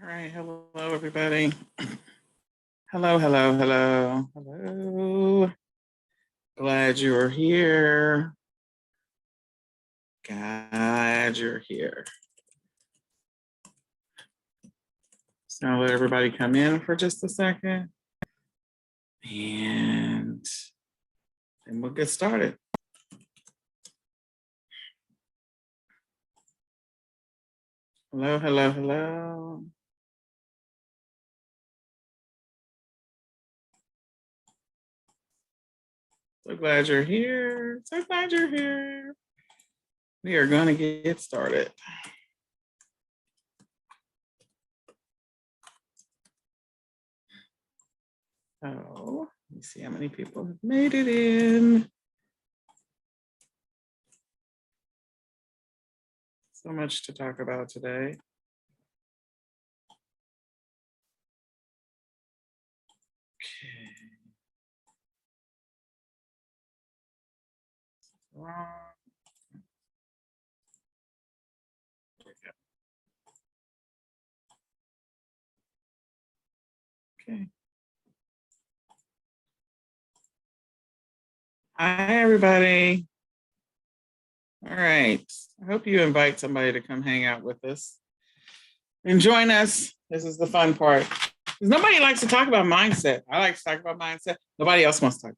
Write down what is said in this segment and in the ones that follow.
All right, hello everybody. Hello, hello, hello, hello. Glad you're here. Glad you're here. So I'll let everybody come in for just a second. And then we'll get started. Hello, hello, hello. So glad you're here. So glad you're here. We are going to get started. So let me see how many people have made it in. So much to talk about today. Okay. Okay. Hi, everybody. All right. I hope you invite somebody to come hang out with us and join us. This is the fun part. Because nobody likes to talk about mindset. I like to talk about mindset. Nobody else wants to talk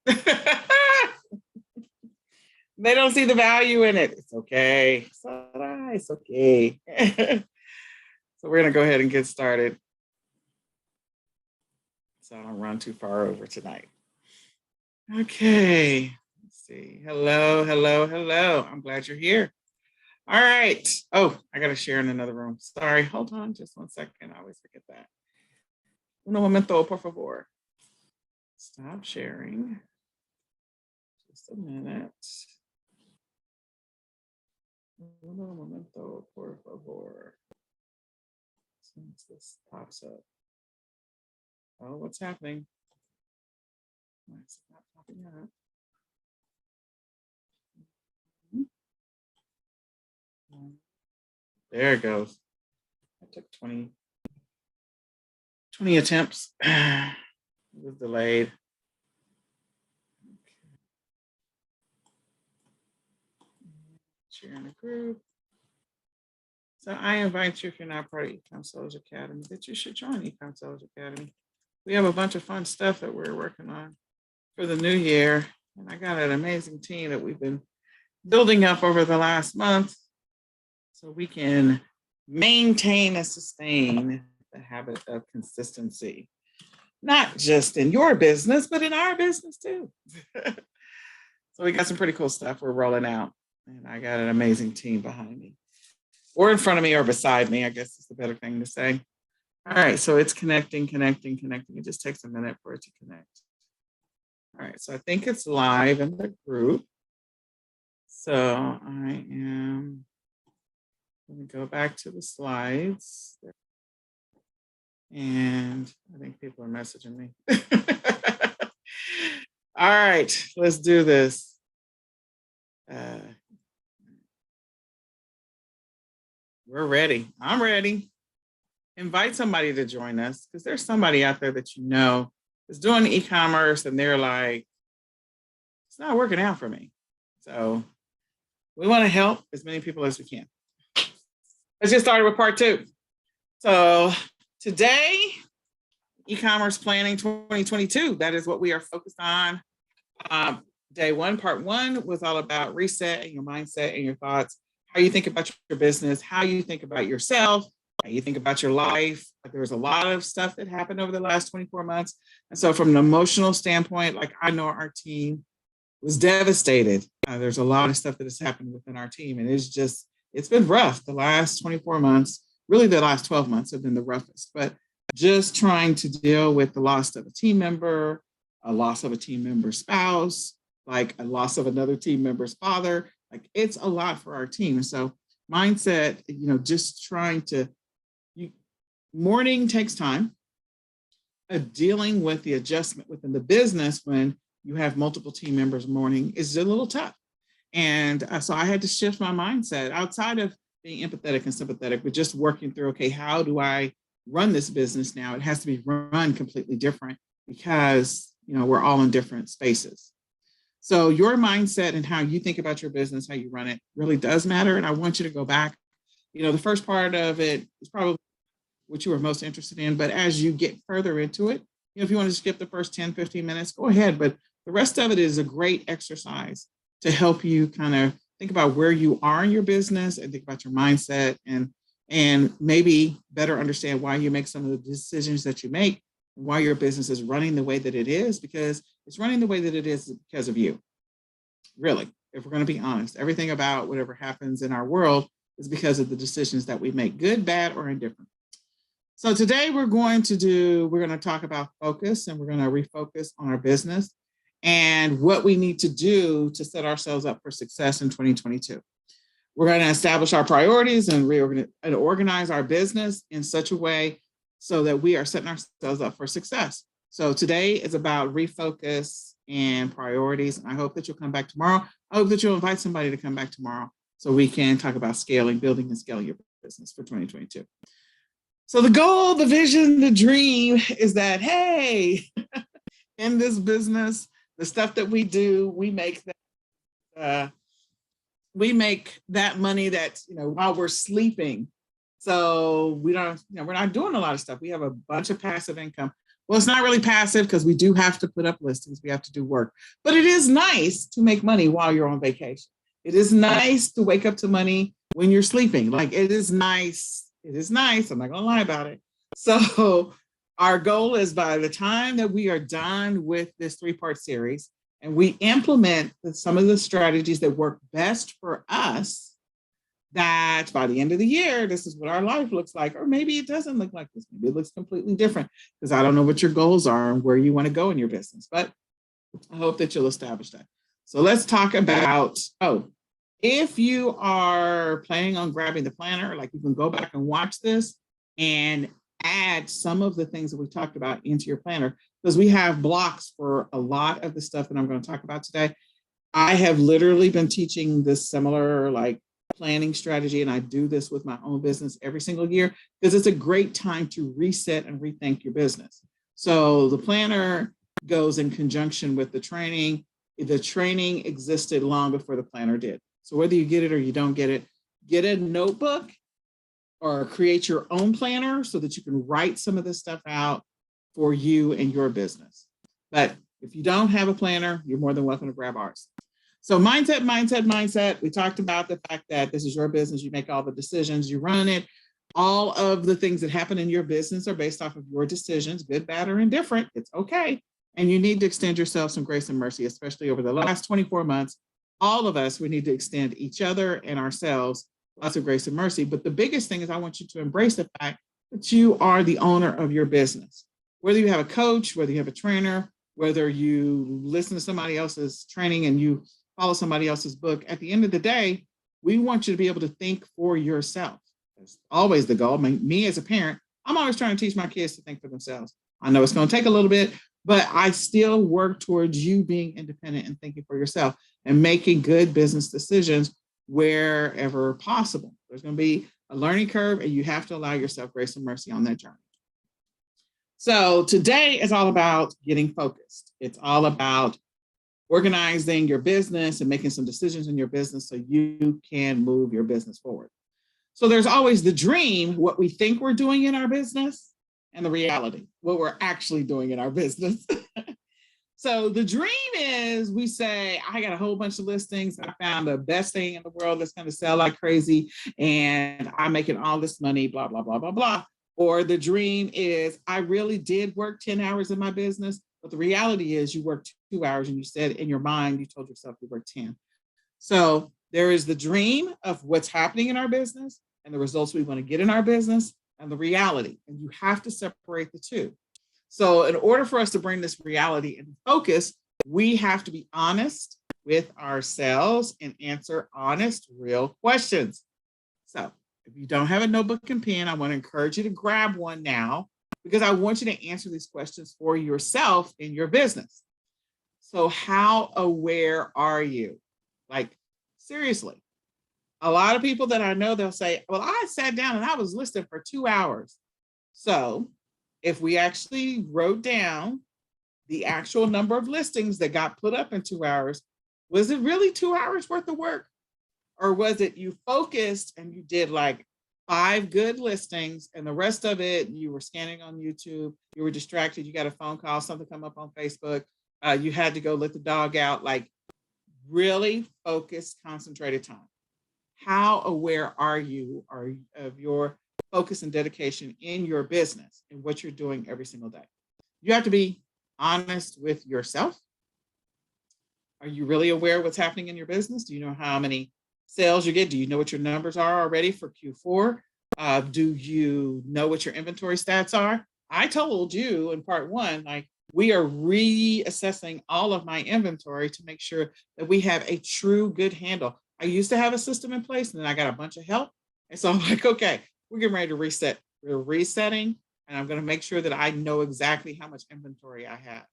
about mindset. They don't see the value in it. It's okay. It's okay. So we're going to go ahead and get started. So I don't run too far over tonight. Okay. Let's see. Hello, hello, hello. I'm glad you're here. All right. Oh, I got to share in another room. Sorry. Hold on just 1 second. I always forget that. Uno momento, por favor. Stop sharing. Just a minute. Uno momento, por favor. Since this pops up. Oh, what's happening? Why is it not popping up? There it goes. I took 20 attempts. It was delayed. Okay. Sharing the group. So I invite you, if you're not part of eCom Sellers Academy, that you should join eCom Sellers Academy. We have a bunch of fun stuff that we're working on for the new year. And I got an amazing team that we've been building up over the last month so we can maintain and sustain the habit of consistency, not just in your business, but in our business too. So we got some pretty cool stuff we're rolling out, and I got an amazing team behind me, or in front of me, or beside me, I guess is the better thing to say. All right, so it's connecting. It just takes a minute for it to connect. All right, so I think it's live in the group. So I am going to go back to the slides. And I think people are messaging me. All right, let's do this. We're ready. I'm ready. Invite somebody to join us, because there's somebody out there that you know is doing e-commerce and they're like, it's not working out for me. So we want to help as many people as we can. Let's get started with part 2. So today, e-commerce planning 2022, that is what we are focused on. Day 1, part 1 was all about reset and your mindset and your thoughts, how you think about your business, how you think about yourself, how you think about your life. There was a lot of stuff that happened over the last 24 months. And so from an emotional standpoint, like I know our team was devastated. There's a lot of stuff that has happened within our team. And it's been rough. The last 24 months, really the last 12 months have been the roughest. But just trying to deal with the loss of a team member, a loss of a team member's spouse, like a loss of another team member's father, like it's a lot for our team. So mindset, just trying to, mourning takes time. Dealing with the adjustment within the business when you have multiple team members mourning is a little tough. And so I had to shift my mindset outside of being empathetic and sympathetic, but just working through, okay, how do I run this business now? It has to be run completely different because, we're all in different spaces. So your mindset and how you think about your business, how you run it really does matter. And I want you to go back. The first part of it is probably what you were most interested in. But as you get further into it, if you want to skip the first 10, 15 minutes, go ahead. But the rest of it is a great exercise to help you kind of think about where you are in your business and think about your mindset and maybe better understand why you make some of the decisions that you make, why your business is running the way that it is, because it's running the way that it is because of you. Really, if we're going to be honest, everything about whatever happens in our world is because of the decisions that we make, good, bad, or indifferent. So today we're going to talk about focus, and we're going to refocus on our business and what we need to do to set ourselves up for success in 2022. We're going to establish our priorities and organize our business in such a way so that we are setting ourselves up for success. So today is about refocus and priorities. I hope that you'll come back tomorrow. I hope that you'll invite somebody to come back tomorrow so we can talk about building and scaling your business for 2022. So the goal, the vision, the dream is that, hey, in this business, the stuff that we do, we make that money that, while we're sleeping. So we're not doing a lot of stuff. We have a bunch of passive income. Well, it's not really passive because we do have to put up listings. We have to do work, but it is nice to make money while you're on vacation. It is nice to wake up to money when you're sleeping. Like it is nice. It is nice. I'm not going to lie about it. So our goal is by the time that we are done with this 3-part series and we implement some of the strategies that work best for us, that by the end of the year, this is what our life looks like. Or maybe it doesn't look like this. Maybe it looks completely different because I don't know what your goals are and where you want to go in your business. But I hope that you'll establish that. So let's talk about, if you are planning on grabbing the planner, like you can go back and watch this and add some of the things that we talked about into your planner, because we have blocks for a lot of the stuff that I'm going to talk about today. I have literally been teaching this similar planning strategy, and I do this with my own business every single year because it's a great time to reset and rethink your business. So the planner goes in conjunction with the training. The training existed long before the planner did. So whether you get it or you don't get it, get a notebook or create your own planner so that you can write some of this stuff out for you and your business. But if you don't have a planner, you're more than welcome to grab ours. So mindset. We talked about the fact that this is your business. You make all the decisions, you run it. All of the things that happen in your business are based off of your decisions, good, bad, or indifferent. It's okay. And you need to extend yourself some grace and mercy, especially over the last 24 months. All of us, we need to extend each other and ourselves lots of grace and mercy. But the biggest thing is I want you to embrace the fact that you are the owner of your business. Whether you have a coach, whether you have a trainer, whether you listen to somebody else's training and you follow somebody else's book, at the end of the day, we want you to be able to think for yourself. That's always the goal. Me as a parent, I'm always trying to teach my kids to think for themselves. I know it's going to take a little bit, but I still work towards you being independent and thinking for yourself and making good business decisions wherever possible. There's going to be a learning curve, and you have to allow yourself grace and mercy on that journey. So today is all about getting focused. It's all about organizing your business and making some decisions in your business so you can move your business forward. So there's always the dream, what we think we're doing in our business, and the reality, what we're actually doing in our business. So the dream is we say, I got a whole bunch of listings. I found the best thing in the world that's going to sell like crazy, and I'm making all this money, blah, blah, blah, blah, blah. Or the dream is I really did work 10 hours in my business, but the reality is you worked 2 hours and you said in your mind, you told yourself you worked 10. So there is the dream of what's happening in our business and the results we want to get in our business and the reality. And you have to separate the two. So in order for us to bring this reality into focus, we have to be honest with ourselves and answer honest, real questions. So if you don't have a notebook and pen, I want to encourage you to grab one now because I want you to answer these questions for yourself in your business. So how aware are you? Like, seriously, A lot of people that I know, they'll say, well, I sat down and I was listing for 2 hours. So if we actually wrote down the actual number of listings that got put up in 2 hours, was it really 2 hours worth of work? Or was it you focused and you did like 5 good listings and the rest of it, you were scanning on YouTube, you were distracted, you got a phone call, something come up on Facebook, you had to go let the dog out, like really focused, concentrated time. How aware are you of your focus and dedication in your business and what you're doing every single day? You have to be honest with yourself. Are you really aware of what's happening in your business? Do you know how many sales you get? Do you know what your numbers are already for Q4? Do you know what your inventory stats are? I told you in part one, like we are reassessing all of my inventory to make sure that we have a true good handle. I used to have a system in place and then I got a bunch of help. And so I'm like, okay, we're getting ready to reset. We're resetting and I'm going to make sure that I know exactly how much inventory I have.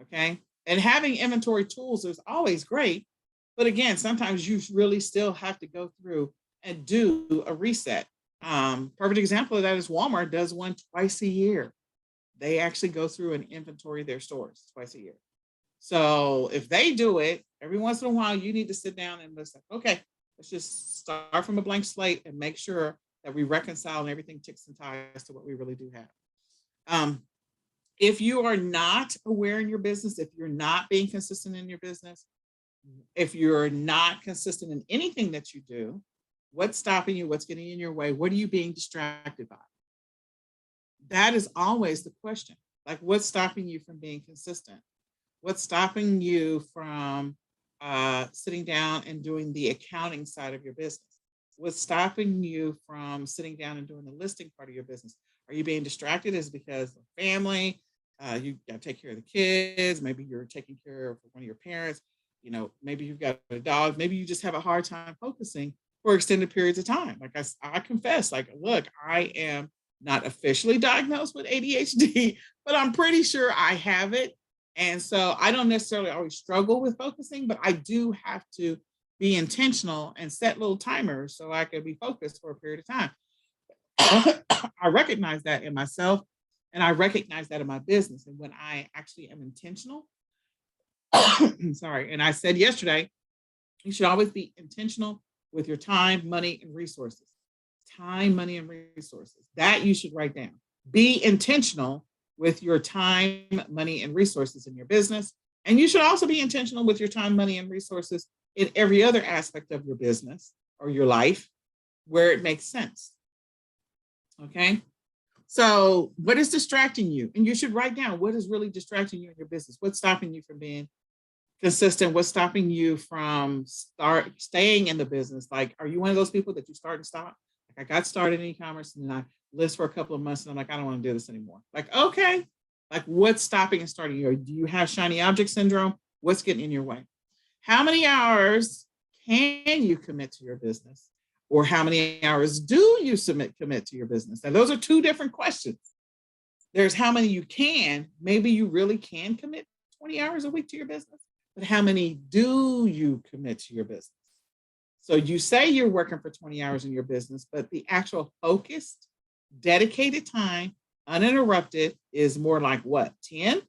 Okay. And having inventory tools is always great. But again, sometimes you really still have to go through and do a reset. Perfect example of that is Walmart does one twice a year. They actually go through and inventory their stores twice a year. So if they do it every once in a while, you need to sit down and listen. Okay, let's just start from a blank slate and make sure that we reconcile and everything ticks and ties to what we really do have. If you are not aware in your business, if you're not being consistent in your business, if you're not consistent in anything that you do, what's stopping you? What's getting in your way? What are you being distracted by? That is always the question. Like, what's stopping you from being consistent? What's stopping you from sitting down and doing the accounting side of your business? What's stopping you from sitting down and doing the listing part of your business? Are you being distracted? Is it because of family? You got to take care of the kids. Maybe you're taking care of one of your parents. You know, maybe you've got a dog. Maybe you just have a hard time focusing for extended periods of time. Like I confess, like, look, I am not officially diagnosed with ADHD, but I'm pretty sure I have it. And so I don't necessarily always struggle with focusing, but I do have to be intentional and set little timers so I can be focused for a period of time. I recognize that in myself and I recognize that in my business. And when I actually am intentional, sorry, and I said yesterday, you should always be intentional with your time, money, and resources. Time, money, and resources. That you should write down. Be intentional with your time, money, and resources in your business. And you should also be intentional with your time, money, and resources in every other aspect of your business or your life where it makes sense. Okay. So what is distracting you? And you should write down what is really distracting you in your business. What's stopping you from being consistent? What's stopping you from staying in the business? Like, are you one of those people that you start and stop? Like, I got started in e-commerce and then I list for a couple of months and I'm like, I don't want to do this anymore. Like, okay, like what's stopping and starting you? Do you have shiny object syndrome? What's getting in your way? How many hours can you commit to your business? Or how many hours do you commit to your business? Now, those are two different questions. There's how many you can. Maybe you really can commit 20 hours a week to your business, but how many do you commit to your business? So you say you're working for 20 hours in your business, but the actual focused, dedicated time, uninterrupted, is more like what, 10?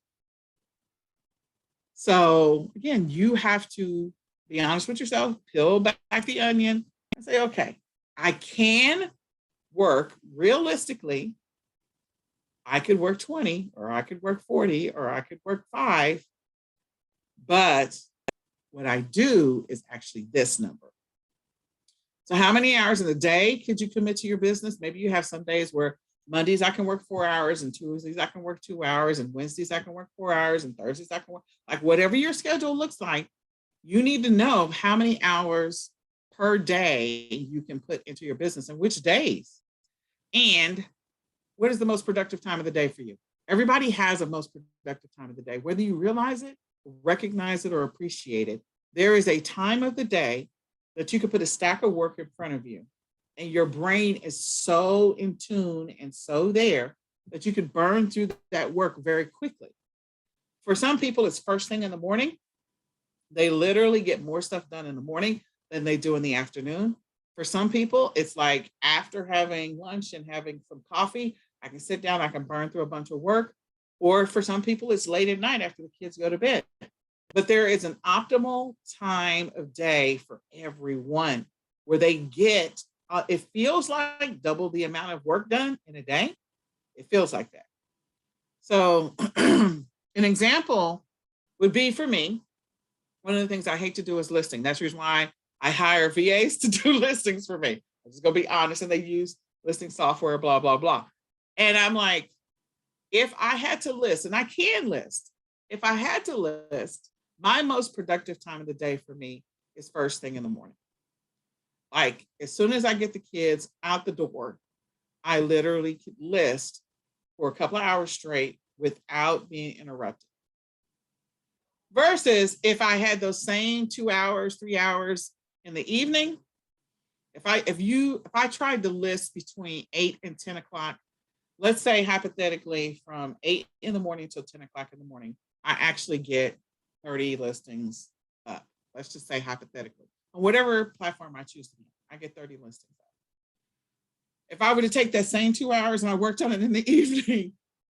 So again, you have to be honest with yourself, peel back the onion and say, okay, I can work realistically. I could work 20 or I could work 40 or I could work 5. But what I do is actually this number. So how many hours in the day could you commit to your business? Maybe you have some days where Mondays I can work 4 hours and Tuesdays I can work 2 hours and Wednesdays I can work 4 hours and Thursdays I can work, like whatever your schedule looks like, you need to know how many hours per day you can put into your business and which days. And what is the most productive time of the day for you? Everybody has a most productive time of the day, whether you realize it, recognize it, or appreciate it. There is a time of the day that you could put a stack of work in front of you and your brain is so in tune and so there that you could burn through that work very quickly. For some people, it's first thing in the morning. They literally get more stuff done in the morning than they do in the afternoon. For some people, it's like after having lunch and having some coffee, I can sit down, I can burn through a bunch of work. Or for some people, it's late at night after the kids go to bed. But there is an optimal time of day for everyone where they get, it feels like double the amount of work done in a day. It feels like that. So, an example would be for me, one of the things I hate to do is listing. That's the reason why I hire VAs to do listings for me. I'm just going to be honest, and they use listing software, blah, blah, blah. And I'm like, if I had to list, and I can list, if I had to list, my most productive time of the day for me is first thing in the morning. Like as soon as I get the kids out the door, I literally could list for a couple of hours straight without being interrupted. Versus if I had those same 2 hours, 3 hours in the evening, if I tried to list between 8 and 10 o'clock, let's say hypothetically from 8 in the morning till 10 o'clock in the morning, I actually get 30 listings up. Let's just say hypothetically, on whatever platform I choose to be, I get 30 listings up. If I were to take that same 2 hours and I worked on it in the evening,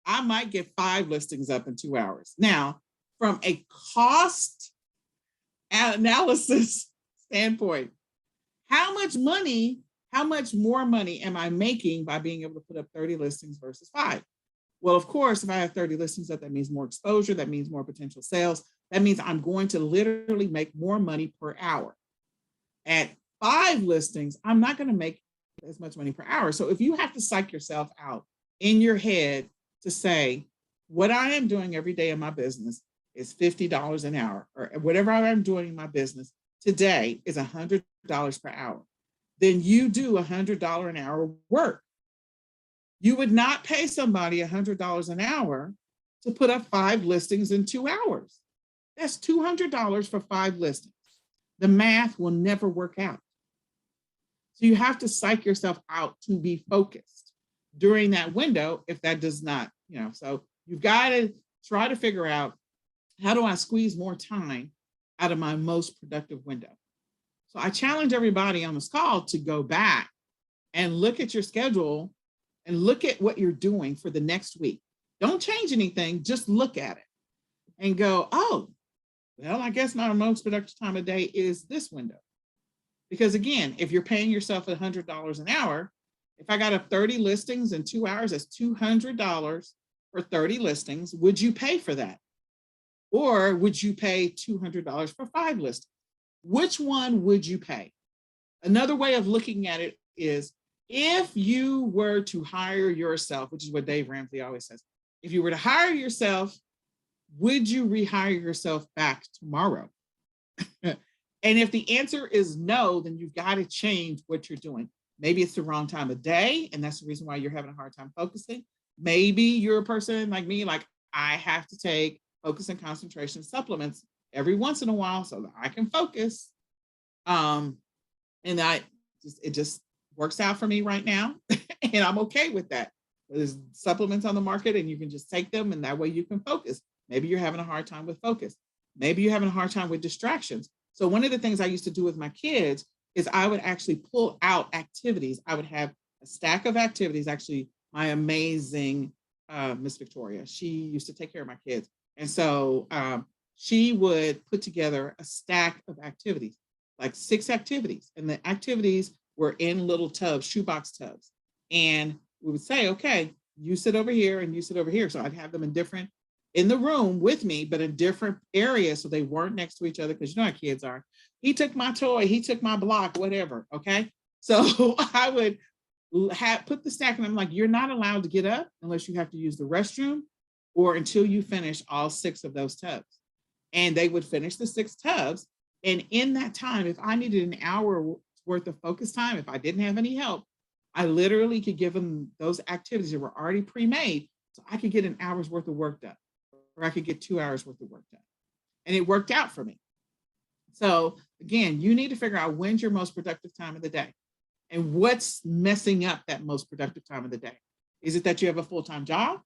I might get 5 listings up in 2 hours. Now, from a cost analysis standpoint, how much more money am I making by being able to put up 30 listings versus 5? Well, of course, if I have 30 listings up, that means more exposure, that means more potential sales. That means I'm going to literally make more money per hour. At 5 listings, I'm not going to make as much money per hour. So if you have to psych yourself out in your head to say, what I am doing every day in my business is $50 an hour, or whatever I'm doing in my business today is $100 per hour, then you do $100 an hour work. You would not pay somebody $100 an hour to put up 5 listings in 2 hours. That's $200 for 5 listings. The math will never work out. So you have to psych yourself out to be focused during that window if that does not, so you've got to try to figure out, how do I squeeze more time out of my most productive window? So I challenge everybody on this call to go back and look at your schedule and look at what you're doing for the next week. Don't change anything, just look at it and go, oh, well, I guess my most productive time of day is this window. Because again, if you're paying yourself $100 an hour, if I got up 30 listings in 2 hours, that's $200 for 30 listings. Would you pay for that? Or would you pay $200 for 5 listings? Which one would you pay? Another way of looking at it is, if you were to hire yourself, which is what Dave Ramsey always says, if you were to hire yourself, would you rehire yourself back tomorrow? And if the answer is no, then you've got to change what you're doing. Maybe it's the wrong time of day, and that's the reason why you're having a hard time focusing. Maybe you're a person like me, like I have to take focus and concentration supplements every once in a while so that I can focus. And it just works out for me right now. And I'm okay with that. There's supplements on the market and you can just take them, and that way you can focus. Maybe you're having a hard time with focus. Maybe you're having a hard time with distractions. So one of the things I used to do with my kids is I would actually pull out activities. I would have a stack of activities. Actually, my amazing Miss Victoria, she used to take care of my kids. And so she would put together a stack of activities, like 6 activities. And the activities were in little tubs, shoebox tubs. And we would say, okay, you sit over here and you sit over here. So I'd have them in the room with me, but in different areas. So they weren't next to each other, because you know how kids are. He took my toy, he took my block, whatever. Okay. So I would put the stack, and I'm like, you're not allowed to get up unless you have to use the restroom, or until you finish all 6 of those tubs. And they would finish the 6 tubs. And in that time, if I needed an hour worth of focus time, if I didn't have any help, I literally could give them those activities that were already pre-made. So I could get an hour's worth of work done, or I could get 2 hours worth of work done. And it worked out for me. So again, you need to figure out when's your most productive time of the day and what's messing up that most productive time of the day. Is it that you have a full-time job?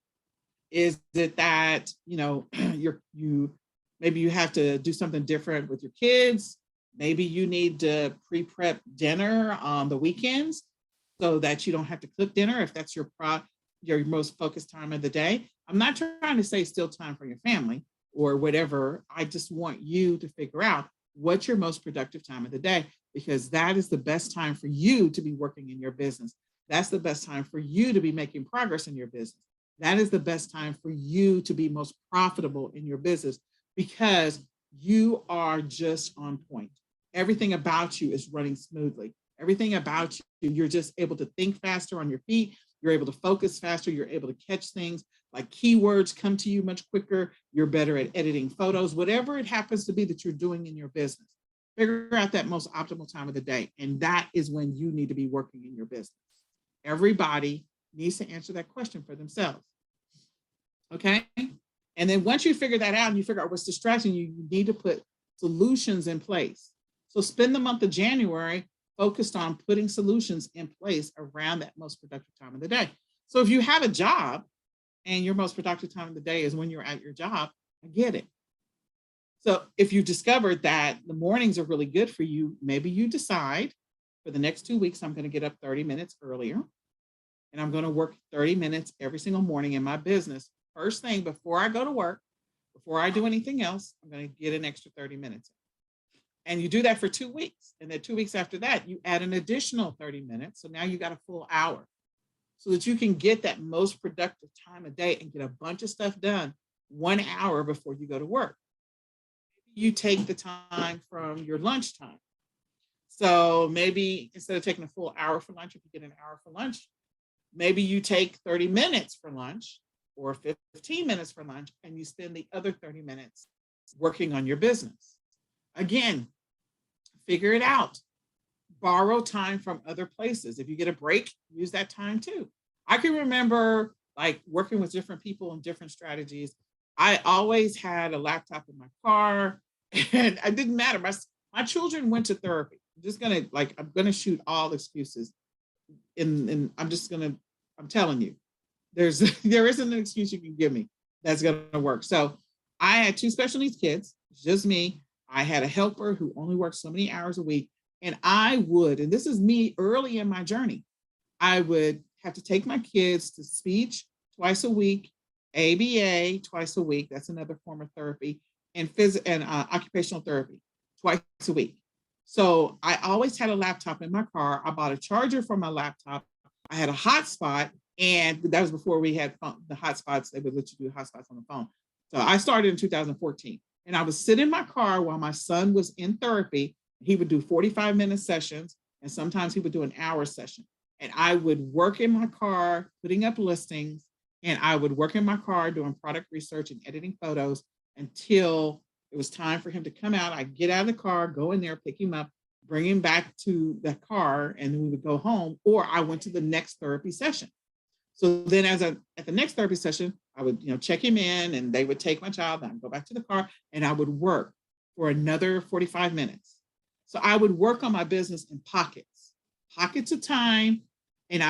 Is it that, maybe you have to do something different with your kids? Maybe you need to pre-prep dinner on the weekends so that you don't have to cook dinner if that's your most focused time of the day. I'm not trying to say still time for your family or whatever. I just want you to figure out what's your most productive time of the day, because that is the best time for you to be working in your business. That's the best time for you to be making progress in your business. That is the best time for you to be most profitable in your business, because you are just on point. Everything about you is running smoothly. Everything about you, you're just able to think faster on your feet. You're able to focus faster. You're able to catch things like keywords come to you much quicker. You're better at editing photos, whatever it happens to be that you're doing in your business. Figure out that most optimal time of the day. And that is when you need to be working in your business. Everybody needs to answer that question for themselves. Okay. And then once you figure that out and you figure out what's distracting you, you need to put solutions in place. So spend the month of January focused on putting solutions in place around that most productive time of the day. So if you have a job and your most productive time of the day is when you're at your job, I get it. So if you discovered that the mornings are really good for you, maybe you decide for the next 2 weeks, I'm going to get up 30 minutes earlier and I'm going to work 30 minutes every single morning in my business. First thing before I go to work, before I do anything else, I'm going to get an extra 30 minutes. And you do that for 2 weeks. And then 2 weeks after that, you add an additional 30 minutes. So now you got a full hour so that you can get that most productive time of day and get a bunch of stuff done 1 hour before you go to work. You take the time from your lunchtime. So maybe instead of taking a full hour for lunch, if you get an hour for lunch, maybe you take 30 minutes for lunch or 15 minutes for lunch, and you spend the other 30 minutes working on your business. Again, figure it out. Borrow time from other places. If you get a break, use that time too. I can remember like working with different people and different strategies. I always had a laptop in my car, and it didn't matter. My children went to therapy. I'm gonna shoot all excuses. And I'm telling you, there isn't an excuse you can give me that's gonna work. So I had 2 special needs kids, just me. I had a helper who only worked so many hours a week. And and this is me early in my journey, I would have to take my kids to speech twice a week, ABA twice a week. That's another form of therapy, and occupational therapy twice a week. So I always had a laptop in my car. I bought a charger for my laptop. I had a hotspot, and that was before we had the hotspots. They would let you do hotspots on the phone. So I started in 2014, and I would sit in my car while my son was in therapy. He would do 45-minute sessions, and sometimes he would do an hour session. And I would work in my car, putting up listings, and I would work in my car doing product research and editing photos until it was time for him to come out. I'd get out of the car, go in there, pick him up, bring him back to the car, and then we would go home, or I went to the next therapy session. So then at the next therapy session, I would check him in, and they would take my child, and I'd go back to the car, and I would work for another 45 minutes. So I would work on my business in pockets of time. And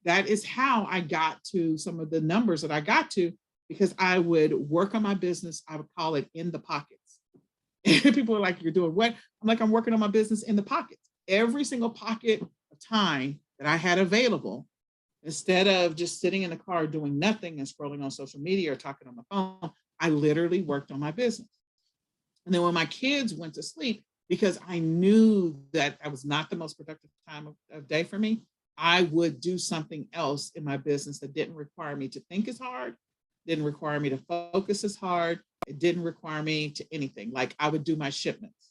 that is how I got to some of the numbers that I got to, because I would work on my business. I would call it in the pockets. And people are like, you're doing what? I'm like, I'm working on my business in the pockets. Every single pocket of time that I had available, instead of just sitting in the car doing nothing and scrolling on social media or talking on the phone, I literally worked on my business. And then when my kids went to sleep, because I knew that that was not the most productive time of day for me, I would do something else in my business that didn't require me to think as hard, didn't require me to focus as hard. It didn't require me to anything. Like I would do my shipments,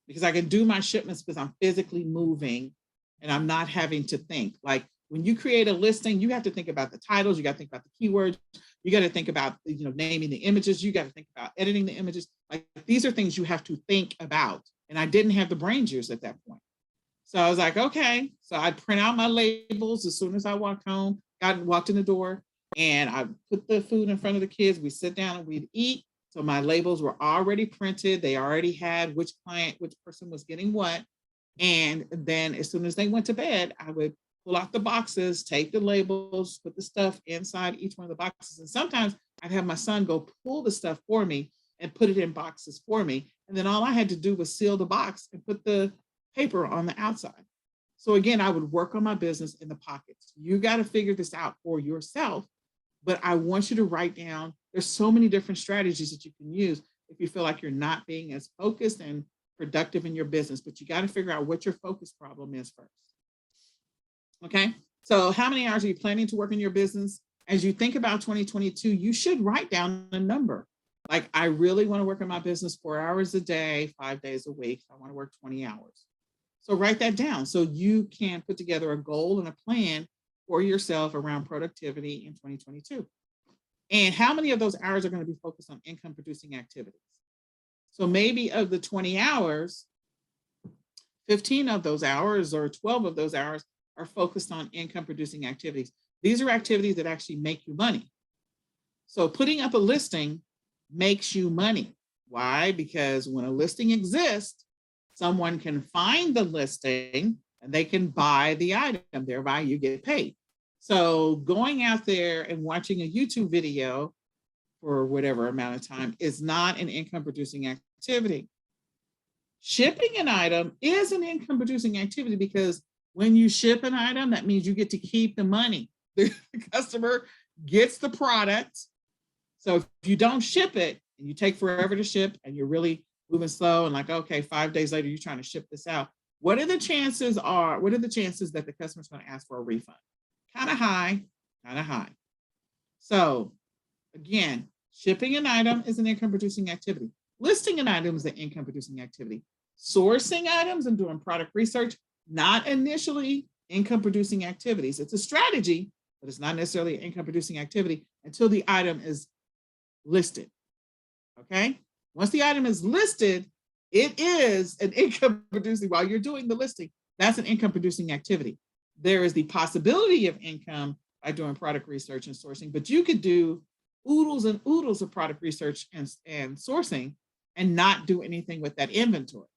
because I can do my shipments because I'm physically moving and I'm not having to think. Like when you create a listing, you have to think about the titles, you got to think about the keywords, you got to think about naming the images, you got to think about editing the images. Like these are things you have to think about. And I didn't have the brain juice at that point. So I was like, okay. So I'd print out my labels as soon as I walked home, walked in the door, and I put the food in front of the kids. We sit down and we'd eat. So my labels were already printed. They already had which person was getting what. And then as soon as they went to bed, I would pull out the boxes, take the labels, put the stuff inside each one of the boxes. And sometimes I'd have my son go pull the stuff for me and put it in boxes for me. And then all I had to do was seal the box and put the paper on the outside. So again, I would work on my business in the pockets. You got to figure this out for yourself. But I want you to write down, there's so many different strategies that you can use if you feel like you're not being as focused and productive in your business, but you got to figure out what your focus problem is first. Okay. So how many hours are you planning to work in your business? As you think about 2022, you should write down a number. Like, I really want to work in my business 4 hours a day, 5 days a week. I want to work 20 hours. So write that down so you can put together a goal and a plan for yourself around productivity in 2022. And how many of those hours are going to be focused on income producing activities? So maybe of the 20 hours, 15 of those hours or 12 of those hours are focused on income producing activities. These are activities that actually make you money. So putting up a listing makes you money. Why? Because when a listing exists, someone can find the listing and they can buy the item, thereby you get paid. So going out there and watching a YouTube video for whatever amount of time is not an income producing activity. Shipping an item is an income producing activity because when you ship an item, that means you get to keep the money. The customer gets the product. So if you don't ship it and you take forever to ship and you're really moving slow and like, okay, 5 days later, you're trying to ship this out. What are the chances that the customer's going to ask for a refund? Kind of high. So again, shipping an item is an income producing activity. Listing an item is an income producing activity. Sourcing items and doing product research, not initially income producing activities. It's a strategy, but it's not necessarily an income producing activity until the item is listed. Okay. Once the item is listed, it is an income producing. While you're doing the listing, that's an income producing activity. There is the possibility of income by doing product research and sourcing, but you could do oodles and oodles of product research and sourcing and not do anything with that inventory.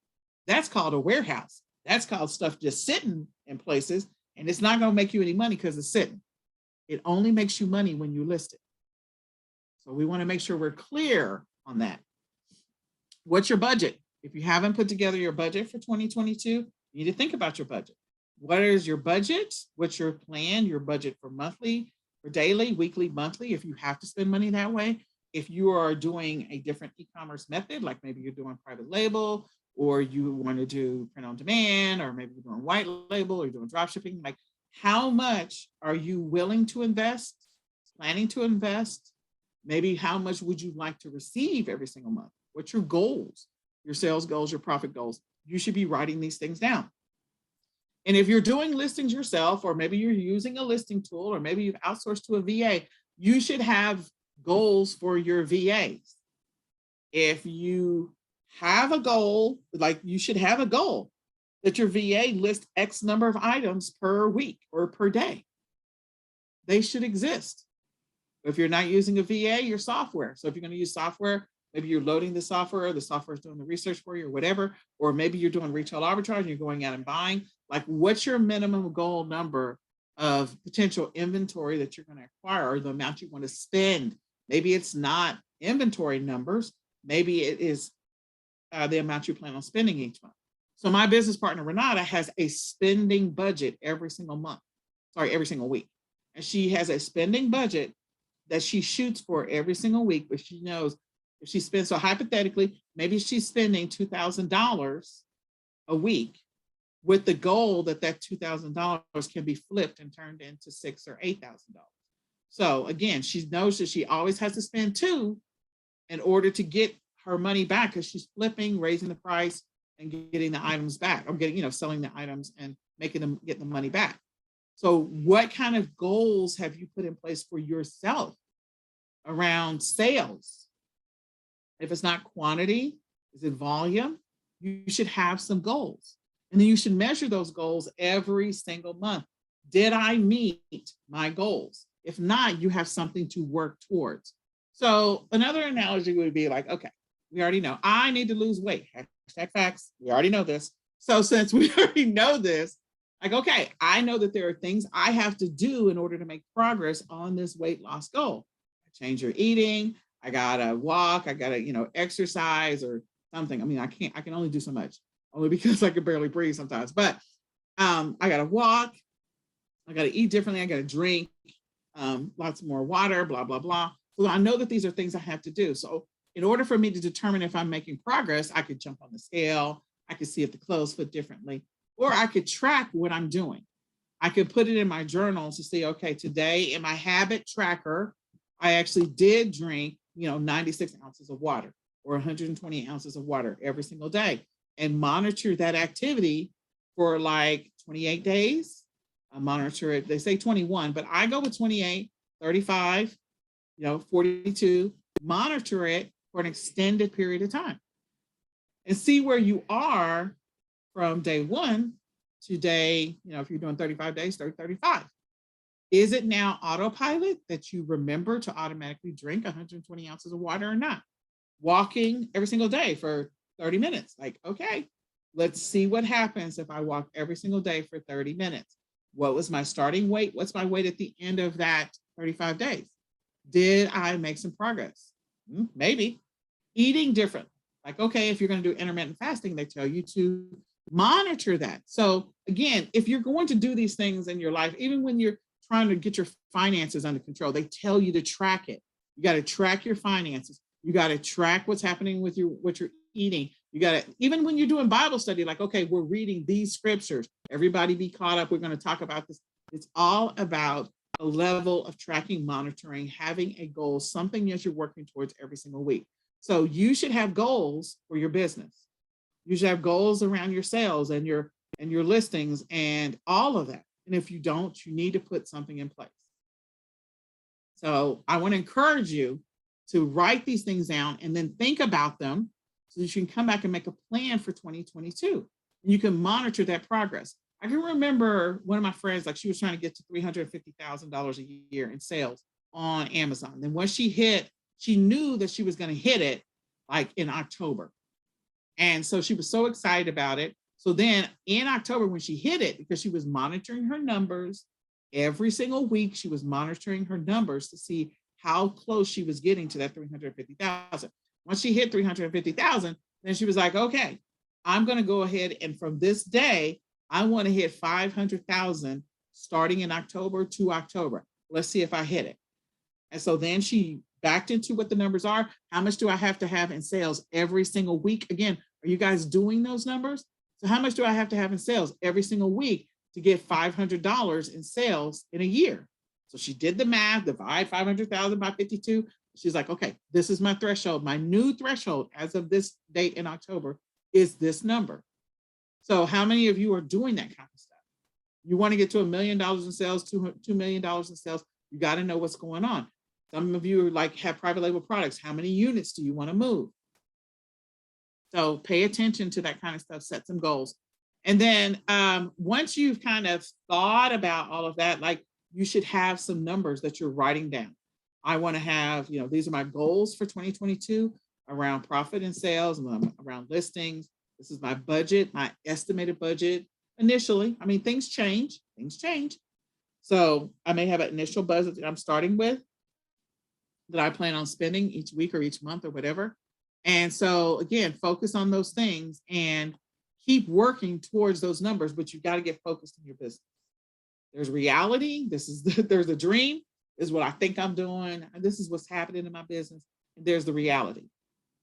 That's called a warehouse. That's called stuff just sitting in places, and it's not going to make you any money because it's sitting. It only makes you money when you list it. So we want to make sure we're clear on that. What's your budget? If you haven't put together your budget for 2022, you need to think about your budget. What is your budget? What's your plan? Your budget for monthly, for daily, weekly, monthly, if you have to spend money that way. If you are doing a different e-commerce method, like maybe you're doing private label, or you want to do print on demand, or maybe you're doing white label, or you're doing drop shipping, like how much are you willing to invest, planning to invest? Maybe how much would you like to receive every single month? What's your goals, your sales goals, your profit goals? You should be writing these things down. And if you're doing listings yourself, or maybe you're using a listing tool, or maybe you've outsourced to a VA, you should have goals for your VAs. If you have a goal, like you should have a goal that your VA lists X number of items per week or per day. They should exist. If you're not using a VA, your software. So if you're going to use software, maybe you're loading the software is doing the research for you or whatever, or maybe you're doing retail arbitrage and you're going out and buying. Like, what's your minimum goal number of potential inventory that you're going to acquire, or the amount you want to spend? Maybe it's not inventory numbers. Maybe it is the amount you plan on spending each month. So my business partner, Renata, has a spending budget every single week. And she has a spending budget that she shoots for every single week, but she knows if she spends, so hypothetically, maybe she's spending $2,000 a week with the goal that that $2,000 can be flipped and turned into $6,000 or $8,000. So again, she knows that she always has to spend $2,000 in order to get her money back, because she's flipping, raising the price, and getting the items back, or getting, selling the items and making them get the money back. So what kind of goals have you put in place for yourself around sales? If it's not quantity, is it volume? You should have some goals. And then you should measure those goals every single month. Did I meet my goals? If not, you have something to work towards. So another analogy would be like, okay, we already know I need to lose weight. Hashtag facts. We already know this. So since we already know this, like, okay, I know that there are things I have to do in order to make progress on this weight loss goal. Change your eating. I gotta walk. I gotta, exercise, or something. I mean, I can only do so much, only because I can barely breathe sometimes. But I got to walk, I got to eat differently, I got to drink lots more water, blah, blah, blah. So I know that these are things I have to do. So in order for me to determine if I'm making progress, I could jump on the scale, I could see if the clothes fit differently, or I could track what I'm doing. I could put it in my journal to see, okay, today in my habit tracker, I actually did drink, 96 ounces of water or 120 ounces of water every single day, and monitor that activity for like 28 days. I monitor it. They say 21, but I go with 28, 35, 42, monitor it for an extended period of time and see where you are from day one to day, if you're doing 35 days, 35. Is it now autopilot that you remember to automatically drink 120 ounces of water or not? Walking every single day for 30 minutes. Like, okay, let's see what happens if I walk every single day for 30 minutes. What was my starting weight? What's my weight at the end of that 35 days? Did I make some progress? Maybe. Eating different. Like, okay, if you're going to do intermittent fasting, they tell you to monitor that. So again, if you're going to do these things in your life, even when you're trying to get your finances under control, they tell you to track it. You got to track your finances. You got to track what's happening with what you're eating. You got to, even when you're doing Bible study, like, okay, we're reading these scriptures. Everybody be caught up. We're going to talk about this. It's all about a level of tracking, monitoring, having a goal, something that you're working towards every single week. So you should have goals for your business. You should have goals around your sales and your listings and all of that. And if you don't, you need to put something in place. So I want to encourage you to write these things down and then think about them so that you can come back and make a plan for 2022. And you can monitor that progress. I can remember one of my friends, like she was trying to get to $350,000 a year in sales on Amazon. And once she knew that she was going to hit it like in October. And so she was so excited about it. So then in October, when she hit it, because she was monitoring her numbers every single week, she was monitoring her numbers to see how close she was getting to that 350,000. Once she hit 350,000, then she was like, okay, I'm going to go ahead. And from this day, I want to hit 500,000 starting in October to October. Let's see if I hit it. And so then she backed into what the numbers are. How much do I have to have in sales every single week? Again, are you guys doing those numbers? So how much do I have to have in sales every single week to get $500 in sales in a year? So she did the math, divide 500,000 by 52. She's like, okay, this is my threshold. My new threshold as of this date in October is this number. So how many of you are doing that kind of stuff? You want to get to $1 million in sales, $2 million in sales. You got to know what's going on. Some of you like have private label products. How many units do you want to move? So pay attention to that kind of stuff, set some goals. And then once you've kind of thought about all of that, like you should have some numbers that you're writing down. I want to have, these are my goals for 2022 around profit and sales, around listings. This is my budget, my estimated budget initially. I mean, things change. So I may have an initial budget that I'm starting with that I plan on spending each week or each month or whatever. And so again, focus on those things and keep working towards those numbers, but you've got to get focused in your business. There's reality. There's a dream. This is what I think I'm doing. And this is what's happening in my business. And there's the reality.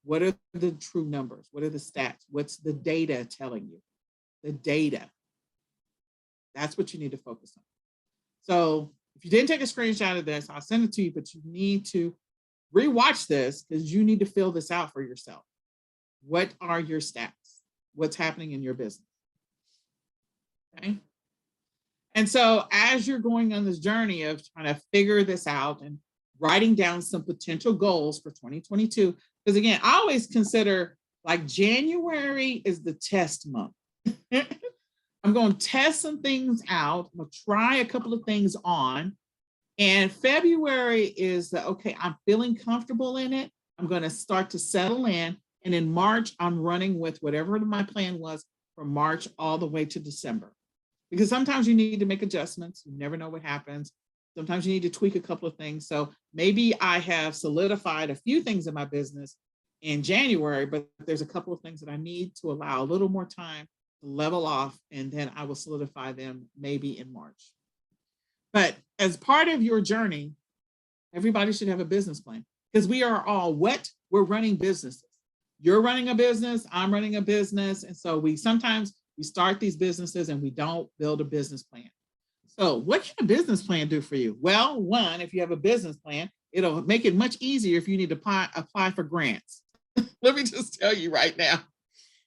What are the true numbers? What are the stats? What's the data telling you? The data. That's what you need to focus on. So if you didn't take a screenshot of this, I'll send it to you, but you need to rewatch this because you need to fill this out for yourself. What are your stats? What's happening in your business? Okay. And so as you're going on this journey of trying to figure this out and writing down some potential goals for 2022, because again, I always consider like January is the test month. I'm going to test some things out. I'm going to try a couple of things on. And February is okay, I'm feeling comfortable in it. I'm going to start to settle in. And in March, I'm running with whatever my plan was from March all the way to December. Because sometimes you need to make adjustments. You never know what happens. Sometimes you need to tweak a couple of things. So maybe I have solidified a few things in my business in January, but there's a couple of things that I need to allow a little more time to level off, and then I will solidify them maybe in March. But as part of your journey, everybody should have a business plan, because we are all what? We're running businesses. You're running a business, I'm running a business. And so sometimes we start these businesses and we don't build a business plan. So what can a business plan do for you? Well, one, if you have a business plan, it'll make it much easier if you need to apply for grants. Let me just tell you right now,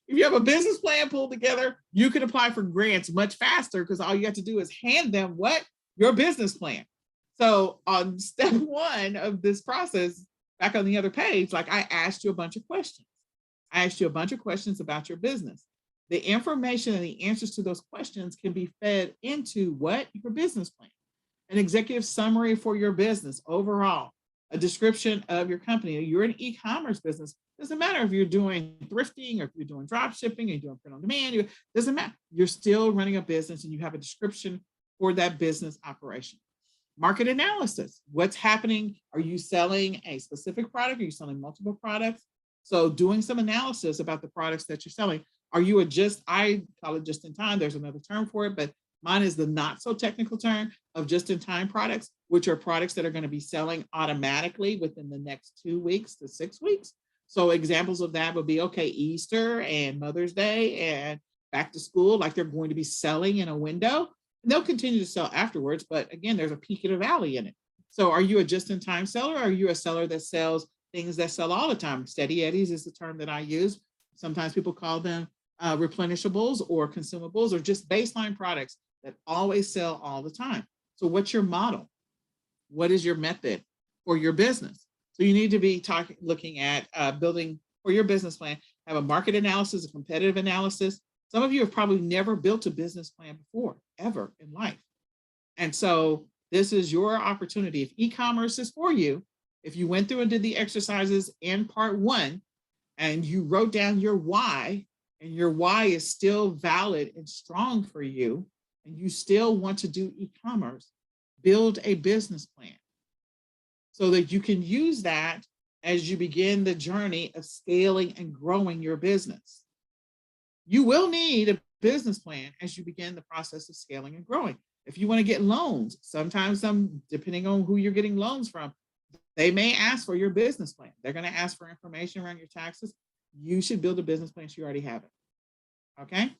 if you have a business plan pulled together, you can apply for grants much faster, because all you have to do is hand them what? Your business plan. So on step one of this process, back on the other page, like I asked you a bunch of questions. I asked you a bunch of questions about your business. The information and the answers to those questions can be fed into what? Your business plan. An executive summary for your business overall, a description of your company. You're an e-commerce business. Doesn't matter if you're doing thrifting or if you're doing drop shipping, you're doing print on demand, doesn't matter. You're still running a business and you have a description for that business operation. Market analysis. What's happening? Are you selling a specific product? Are you selling multiple products? So doing some analysis about the products that you're selling. Are you I call it just in time. There's another term for it, but mine is the not so technical term of just in time products, which are products that are going to be selling automatically within the next 2 weeks to 6 weeks. So examples of that would be, okay, Easter and Mother's Day and back to school, like they're going to be selling in a window. And they'll continue to sell afterwards, but again, there's a peak and a valley in it. So are you a just-in-time seller, or are you a seller that sells things that sell all the time? Steady Eddies is the term that I use. Sometimes people call them replenishables or consumables, or just baseline products that always sell all the time. So what's your model? What is your method for your business? So you need to be looking at building for your business plan, have a market analysis, a competitive analysis. Some of you have probably never built a business plan before, ever in life. And so this is your opportunity. If e-commerce is for you, if you went through and did the exercises in part one and you wrote down your why, and your why is still valid and strong for you, and you still want to do e-commerce, build a business plan so that you can use that as you begin the journey of scaling and growing your business. You will need a business plan as you begin the process of scaling and growing. If you want to get loans, sometimes depending on who you're getting loans from, they may ask for your business plan. They're going to ask for information around your taxes. You should build a business plan so you already have it. Okay.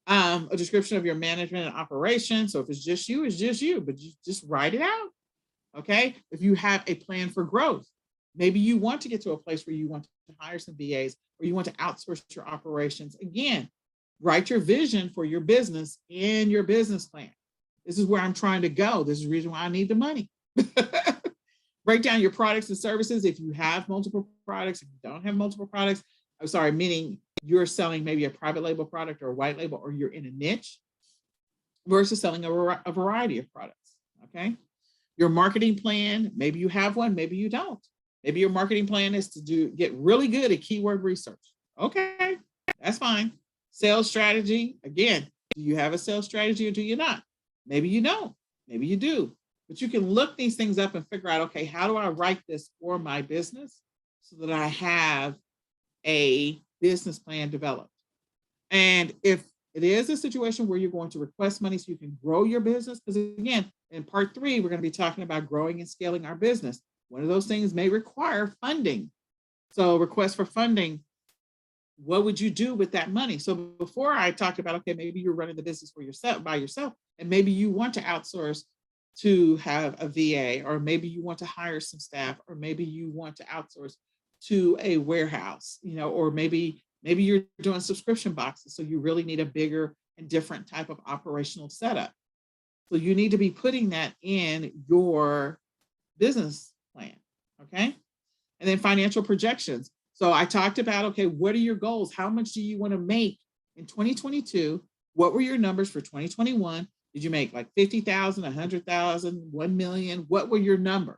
A description of your management and operation. So if it's just you, but you just write it out. Okay. If you have a plan for growth, maybe you want to get to a place where you want to hire some VAs, or you want to outsource your operations. Again, write your vision for your business in your business plan. This is where I'm trying to go. This is the reason why I need the money. Break down your products and services. If you have multiple products, if you don't have multiple products, I'm sorry, meaning you're selling maybe a private label product or a white label, or you're in a niche versus selling a variety of products. Okay. Your marketing plan, maybe you have one, maybe you don't. Maybe your marketing plan is to get really good at keyword research. Okay, that's fine. Sales strategy. Again, do you have a sales strategy or do you not? Maybe you don't, maybe you do. But you can look these things up and figure out, okay, how do I write this for my business so that I have a business plan developed? And if it is a situation where you're going to request money so you can grow your business, because again, in part 3, we're going to be talking about growing and scaling our business. One of those things may require funding. So request for funding, what would you do with that money? So before I talked about, okay, maybe you're running the business for yourself, by yourself, and maybe you want to outsource to have a VA, or maybe you want to hire some staff, or maybe you want to outsource to a warehouse, or maybe you're doing subscription boxes. So you really need a bigger and different type of operational setup. So you need to be putting that in your business plan. Okay. And then financial projections. So I talked about, okay, what are your goals? How much do you want to make in 2022? What were your numbers for 2021? Did you make like 50,000, 100,000, 1 million? What were your numbers?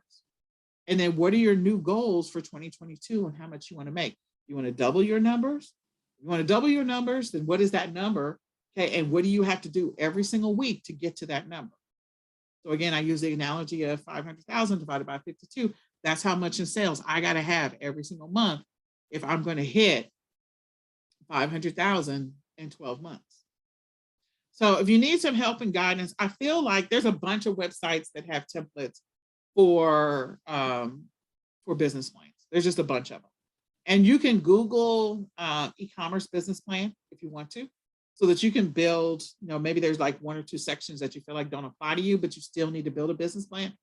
And then what are your new goals for 2022 and how much you want to make? You want to double your numbers? You want to double your numbers? Then what is that number? Okay. And what do you have to do every single week to get to that number? So again, I use the analogy of 500,000 divided by 52. That's how much in sales I got to have every single month if I'm going to hit 500,000 in 12 months. So if you need some help and guidance, I feel like there's a bunch of websites that have templates for business plans. There's just a bunch of them. And you can Google e-commerce business plan if you want to, so that you can build, maybe there's like 1 or 2 sections that you feel like don't apply to you, but you still need to build a business plan.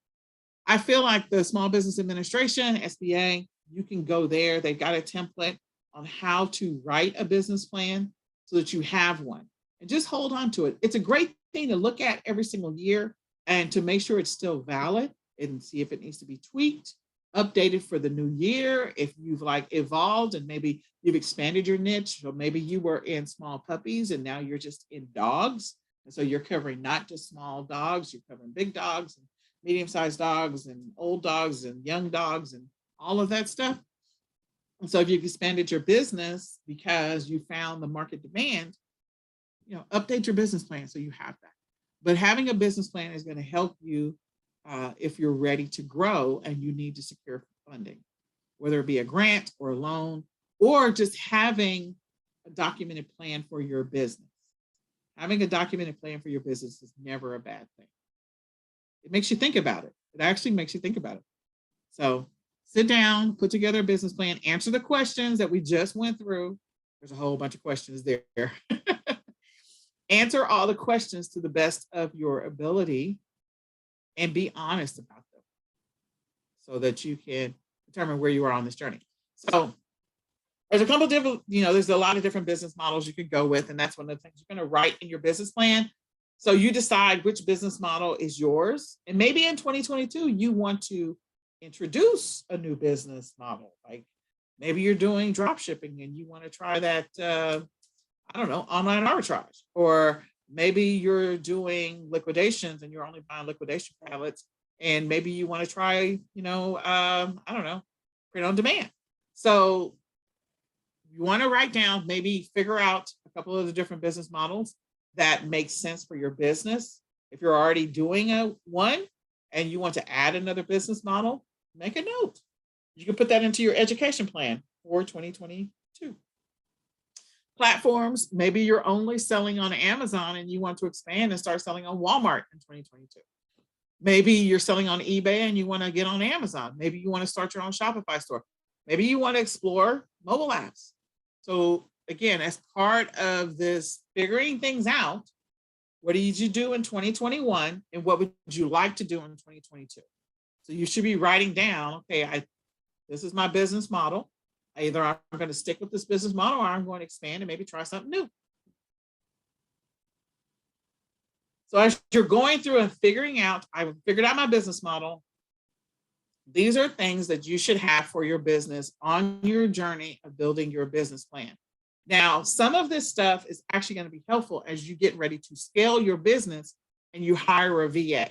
I feel like the Small Business Administration, SBA, you can go there. They've got a template on how to write a business plan so that you have one, and just hold on to it. It's a great thing to look at every single year and to make sure it's still valid and see if it needs to be tweaked, updated for the new year. If you've evolved and maybe you've expanded your niche, or maybe you were in small puppies and now you're just in dogs. And so you're covering not just small dogs, you're covering big dogs and medium-sized dogs and old dogs and young dogs and all of that stuff. And so if you've expanded your business because you found the market demand, update your business plan so you have that. But having a business plan is going to help you if you're ready to grow and you need to secure funding, whether it be a grant or a loan, or just having a documented plan for your business. Having a documented plan for your business is never a bad thing. It makes you think about it. It actually makes you think about it. So sit down, put together a business plan, answer the questions that we just went through. There's a whole bunch of questions there. Answer all the questions to the best of your ability and be honest about them so that you can determine where you are on this journey. So there's a couple of different, there's a lot of different business models you could go with, and that's one of the things you're going to write in your business plan. So you decide which business model is yours. And maybe in 2022, you want to introduce a new business model. Like maybe you're doing drop shipping and you want to try that, online arbitrage. Or maybe you're doing liquidations and you're only buying liquidation pallets. And maybe you want to try, print on demand. So you want to write down, maybe figure out a couple of the different business models that make sense for your business. If you're already doing one and you want to add another business model, make a note. You can put that into your education plan for 2022. Platforms, maybe you're only selling on Amazon and you want to expand and start selling on Walmart in 2022. Maybe you're selling on eBay and you want to get on Amazon. Maybe you want to start your own Shopify store. Maybe you want to explore mobile apps. So again, as part of this figuring things out, what did you do in 2021 and what would you like to do in 2022? So you should be writing down, okay, this is my business model. Either I'm going to stick with this business model or I'm going to expand and maybe try something new. So as you're going through and figuring out, I figured out my business model. These are things that you should have for your business on your journey of building your business plan. Now, some of this stuff is actually going to be helpful as you get ready to scale your business and you hire a VA.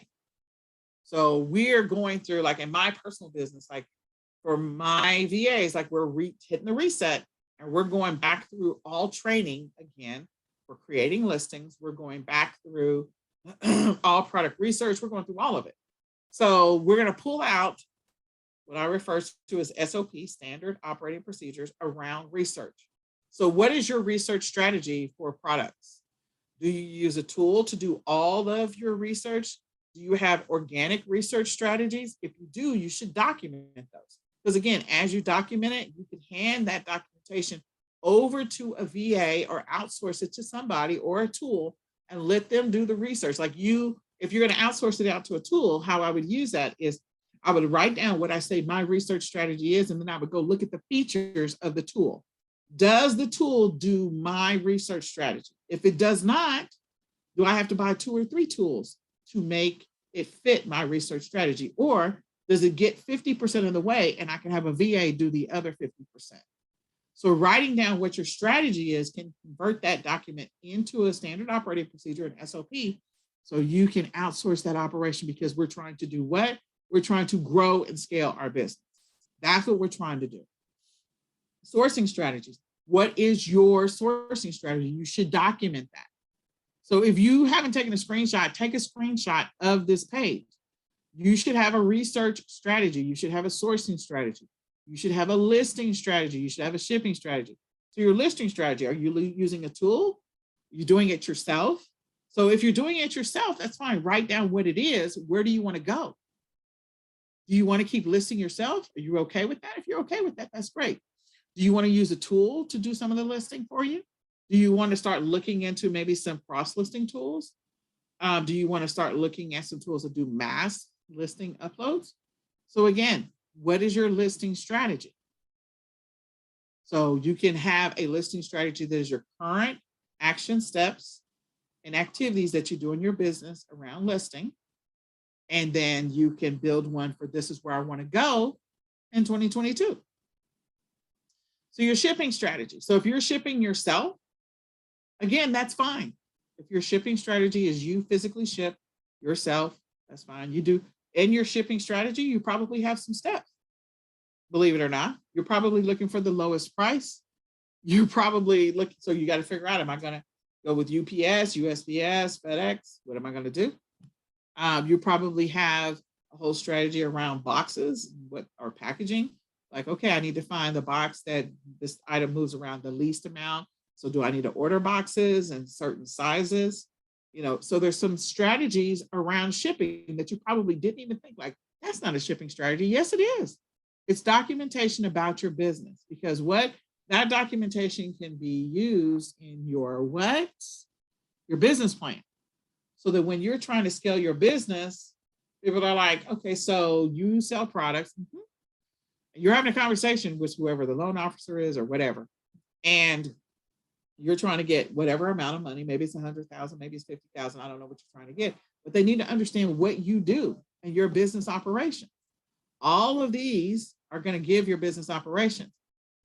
So we're going through, like in my personal business, like for my VAs, like we're hitting the reset and we're going back through all training again. We're creating listings. We're going back through all product research. We're going through all of it. So we're going to pull out what I refer to as SOP, standard operating procedures, around research. So what is your research strategy for products? Do you use a tool to do all of your research? Do you have organic research strategies? If you do, you should document those. Because again, as you document it, you can hand that documentation over to a VA or outsource it to somebody or a tool and let them do the research. Like if you're going to outsource it out to a tool, how I would use that is I would write down what I say my research strategy is, and then I would go look at the features of the tool. Does the tool do my research strategy? If it does not, do I have to buy 2 or 3 tools to make it fit my research strategy? Or does it get 50% of the way and I can have a VA do the other 50%? So writing down what your strategy is can convert that document into a standard operating procedure, an SOP, so you can outsource that operation, because we're trying to do what? We're trying to grow and scale our business. That's what we're trying to do. Sourcing strategies. What is your sourcing strategy? You should document that. So if you haven't taken a screenshot, take a screenshot of this page. You should have a research strategy. You should have a sourcing strategy. You should have a listing strategy. You should have a shipping strategy. So your listing strategy, are you using a tool? Are you doing it yourself? So if you're doing it yourself, that's fine. Write down what it is. Where do you want to go? Do you want to keep listing yourself? Are you okay with that? If you're okay with that, that's great. Do you want to use a tool to do some of the listing for you? Do you want to start looking into maybe some cross-listing tools? Do you want to start looking at some tools that do mass listing uploads? So again, what is your listing strategy? So you can have a listing strategy that is your current action steps and activities that you do in your business around listing. And then you can build one for this is where I want to go in 2022. So your shipping strategy. So if you're shipping yourself, again, that's fine. If your shipping strategy is you physically ship yourself, that's fine. You do in your shipping strategy, you probably have some steps. Believe it or not, you're probably looking for the lowest price. You're probably looking, so you got to figure out, am I going to go with UPS, USPS, FedEx? What am I going to do? You probably have a whole strategy around boxes, or packaging. Like, okay, I need to find the box that this item moves around the least amount. So do I need to order boxes in certain sizes? So there's some strategies around shipping that you probably didn't even think, like, that's not a shipping strategy. Yes, it is. It's documentation about your business, because that documentation can be used in your business plan. So that when you're trying to scale your business, people are like, okay, so you sell products. Mm-hmm. You're having a conversation with whoever the loan officer is or whatever. And you're trying to get whatever amount of money, maybe it's 100,000, maybe it's 50,000. I don't know what you're trying to get, but they need to understand what you do and your business operation. All of these are going to give your business operations,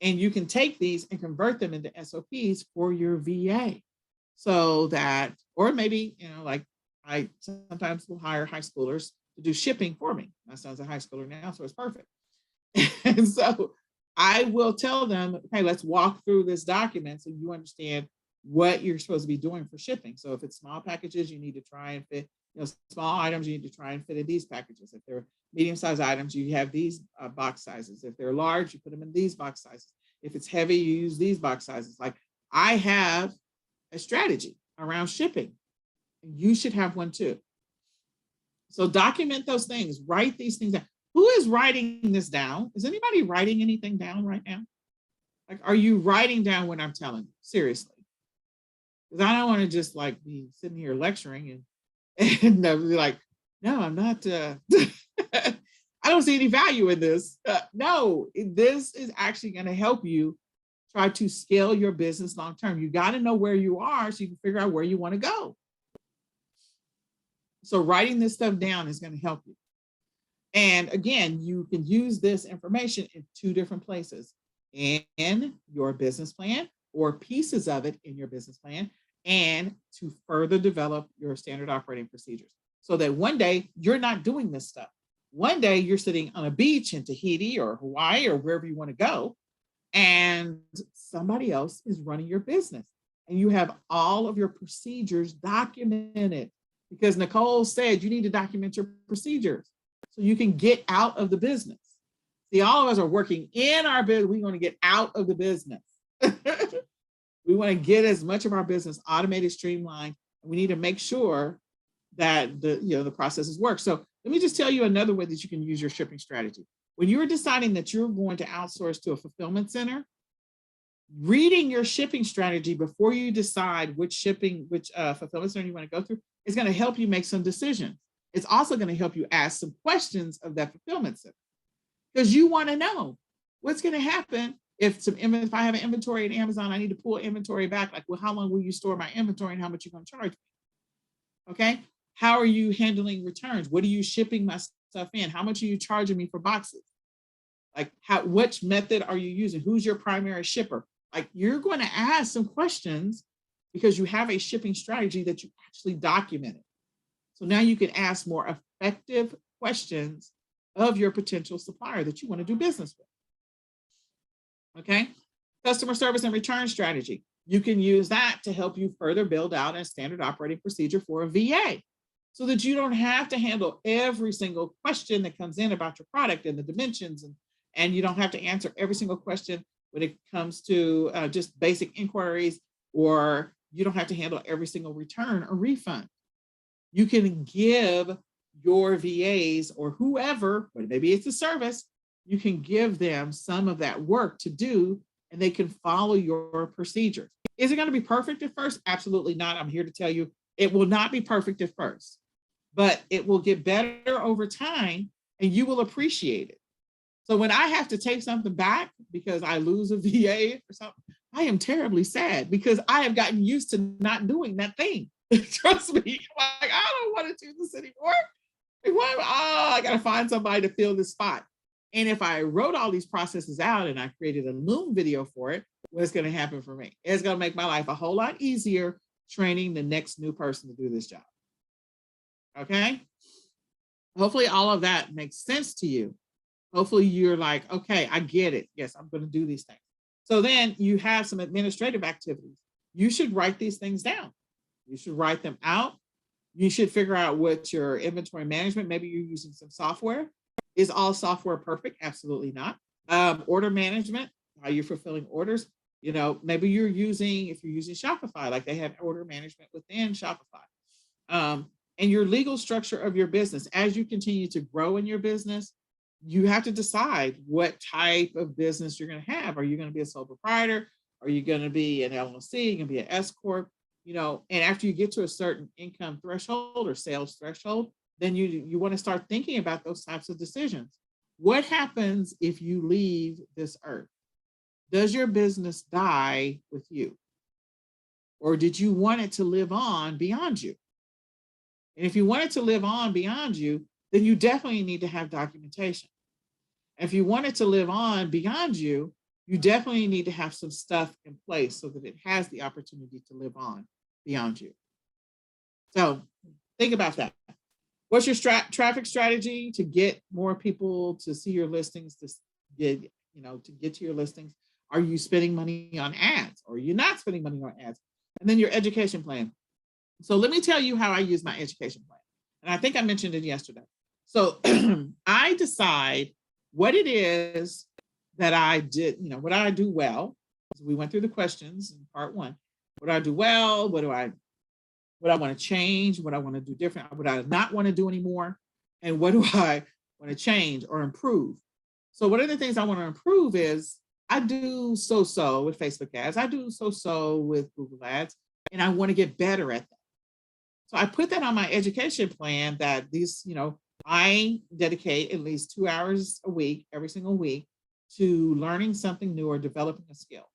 and you can take these and convert them into SOPs for your VA. So that, or maybe, like I sometimes will hire high schoolers to do shipping for me. My son's a high schooler now, so it's perfect. And so I will tell them, okay, let's walk through this document so you understand what you're supposed to be doing for shipping. So if it's small packages, you need to try and fit, small items, you need to try and fit in these packages. If they're medium-sized items, you have these box sizes. If they're large, you put them in these box sizes. If it's heavy, you use these box sizes. Like, I have a strategy around shipping. You should have one too. So document those things, write these things down. Who is writing this down? Is anybody writing anything down right now? Like, are you writing down what I'm telling you? Seriously. Because I don't want to just like be sitting here lecturing and be like, no, I'm not, I don't see any value in this. No, this is actually going to help you try to scale your business long-term. You got to know where you are so you can figure out where you want to go. So writing this stuff down is going to help you. And again, you can use this information in two different places: in your business plan, or pieces of it in your business plan, and to further develop your standard operating procedures, so that one day you're not doing this stuff. One day you're sitting on a beach in Tahiti or Hawaii or wherever you want to go, and somebody else is running your business, and you have all of your procedures documented, because Nicole said you need to document your procedures so you can get out of the business. See, all of us are working in our business. We want to get out of the business. We want to get as much of our business automated, streamlined, and we need to make sure that the processes work. So let me just tell you another way that you can use your shipping strategy. When you're deciding that you're going to outsource to a fulfillment center, reading your shipping strategy before you decide which fulfillment center you want to go through is going to help you make some decisions. It's also going to help you ask some questions of that fulfillment center, because you want to know what's going to happen if I have an inventory at Amazon, I need to pull inventory back. Like, well, how long will you store my inventory and how much you're going to charge me? Okay. How are you handling returns? What are you shipping my stuff in? How much are you charging me for boxes? Like, which method are you using? Who's your primary shipper? Like, you're going to ask some questions because you have a shipping strategy that you actually documented. So now you can ask more effective questions of your potential supplier that you want to do business with. Okay. Customer service and return strategy. You can use that to help you further build out a standard operating procedure for a VA, so that you don't have to handle every single question that comes in about your product and the dimensions and you don't have to answer every single question when it comes to just basic inquiries, or you don't have to handle every single return or refund. You can give your VAs or whoever, but maybe it's a service, you can give them some of that work to do, and they can follow your procedures. Is it going to be perfect at first? Absolutely not. I'm here to tell you it will not be perfect at first, but it will get better over time and you will appreciate it. So when I have to take something back because I lose a VA or something, I am terribly sad because I have gotten used to not doing that thing. Trust me, like, I don't want to do this anymore. Like, I got to find somebody to fill this spot. And if I wrote all these processes out and I created a Loom video for it, what's going to happen for me? It's going to make my life a whole lot easier training the next new person to do this job. Okay. Hopefully all of that makes sense to you. Hopefully you're like, okay, I get it. Yes, I'm going to do these things. So then you have some administrative activities. You should write these things down. You should write them out. You should figure out what your inventory management, maybe you're using some software. Is all software perfect? Absolutely not. Order management, how you're fulfilling orders. You know, maybe you're using, if you're using Shopify, like they have order management within Shopify. And your legal structure of your business. As you continue to grow in your business, you have to decide what type of business you're going to have. Are you going to be a sole proprietor? Are you going to be an LLC? You're going to be an S Corp? You know, and after you get to a certain income threshold or sales threshold, then you want to start thinking about those types of decisions. What happens if you leave this earth? Does your business die with you? Or did you want it to live on beyond you? And if you want it to live on beyond you, then you definitely need to have documentation. If you want it to live on beyond you, you definitely need to have some stuff in place so that it has the opportunity to live on beyond you. So think about that. What's your traffic strategy to get more people to see your listings, to get to your listings? Are you spending money on ads, or are you not spending money on ads? And then your education plan. So let me tell you how I use my education plan. And I think I mentioned it yesterday. So I decide what it is that I did, what I do well. So we went through the questions in part one. What do I do well? What I want to change, what I want to do different, what I not want to do anymore, and what do I want to change or improve. So one of the things I want to improve is I do so-so with Facebook ads. I do so-so with Google ads, and I want to get better at that. So I put that on my education plan that these, I dedicate at least 2 hours a week, every single week, to learning something new or developing a skill.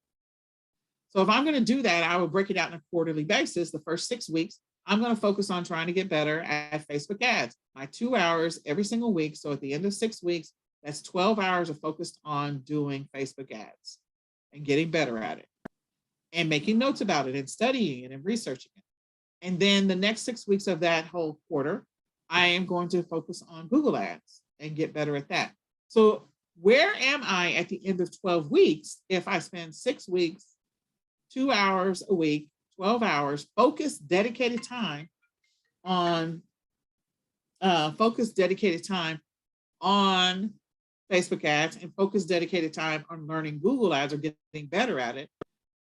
So if I'm going to do that, I will break it out on a quarterly basis. The first 6 weeks, I'm going to focus on trying to get better at Facebook ads. My 2 hours every single week. So at the end of 6 weeks, that's 12 hours of focused on doing Facebook ads and getting better at it and making notes about it and studying it and researching it. And then the next 6 weeks of that whole quarter, I am going to focus on Google ads and get better at that. So where am I at the end of 12 weeks if I spend 6 weeks, 2 hours a week, 12 hours, focused, dedicated time on Facebook ads and focused, dedicated time on learning Google ads or getting better at it?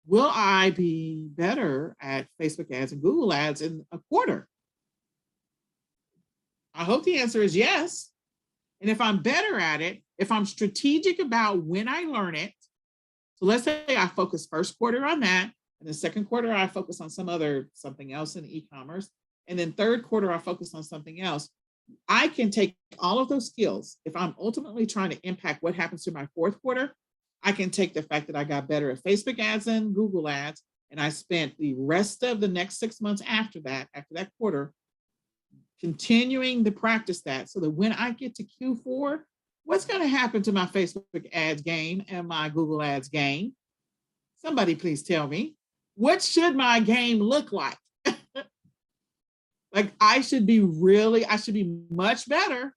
Will I be better at Facebook ads and Google ads in a quarter? I hope the answer is yes. And if I'm better at it, if I'm strategic about when I learn it, so let's say I focus first quarter on that, and the second quarter I focus on something else in e-commerce, and then third quarter I focus on something else. I can take all of those skills. If I'm ultimately trying to impact what happens to my fourth quarter, I can take the fact that I got better at Facebook ads and Google ads, and I spent the rest of the next 6 months after that quarter, continuing to practice that so that when I get to Q4, what's going to happen to my Facebook ads game and my Google ads game? Somebody please tell me. What should my game look like? Like I should be much better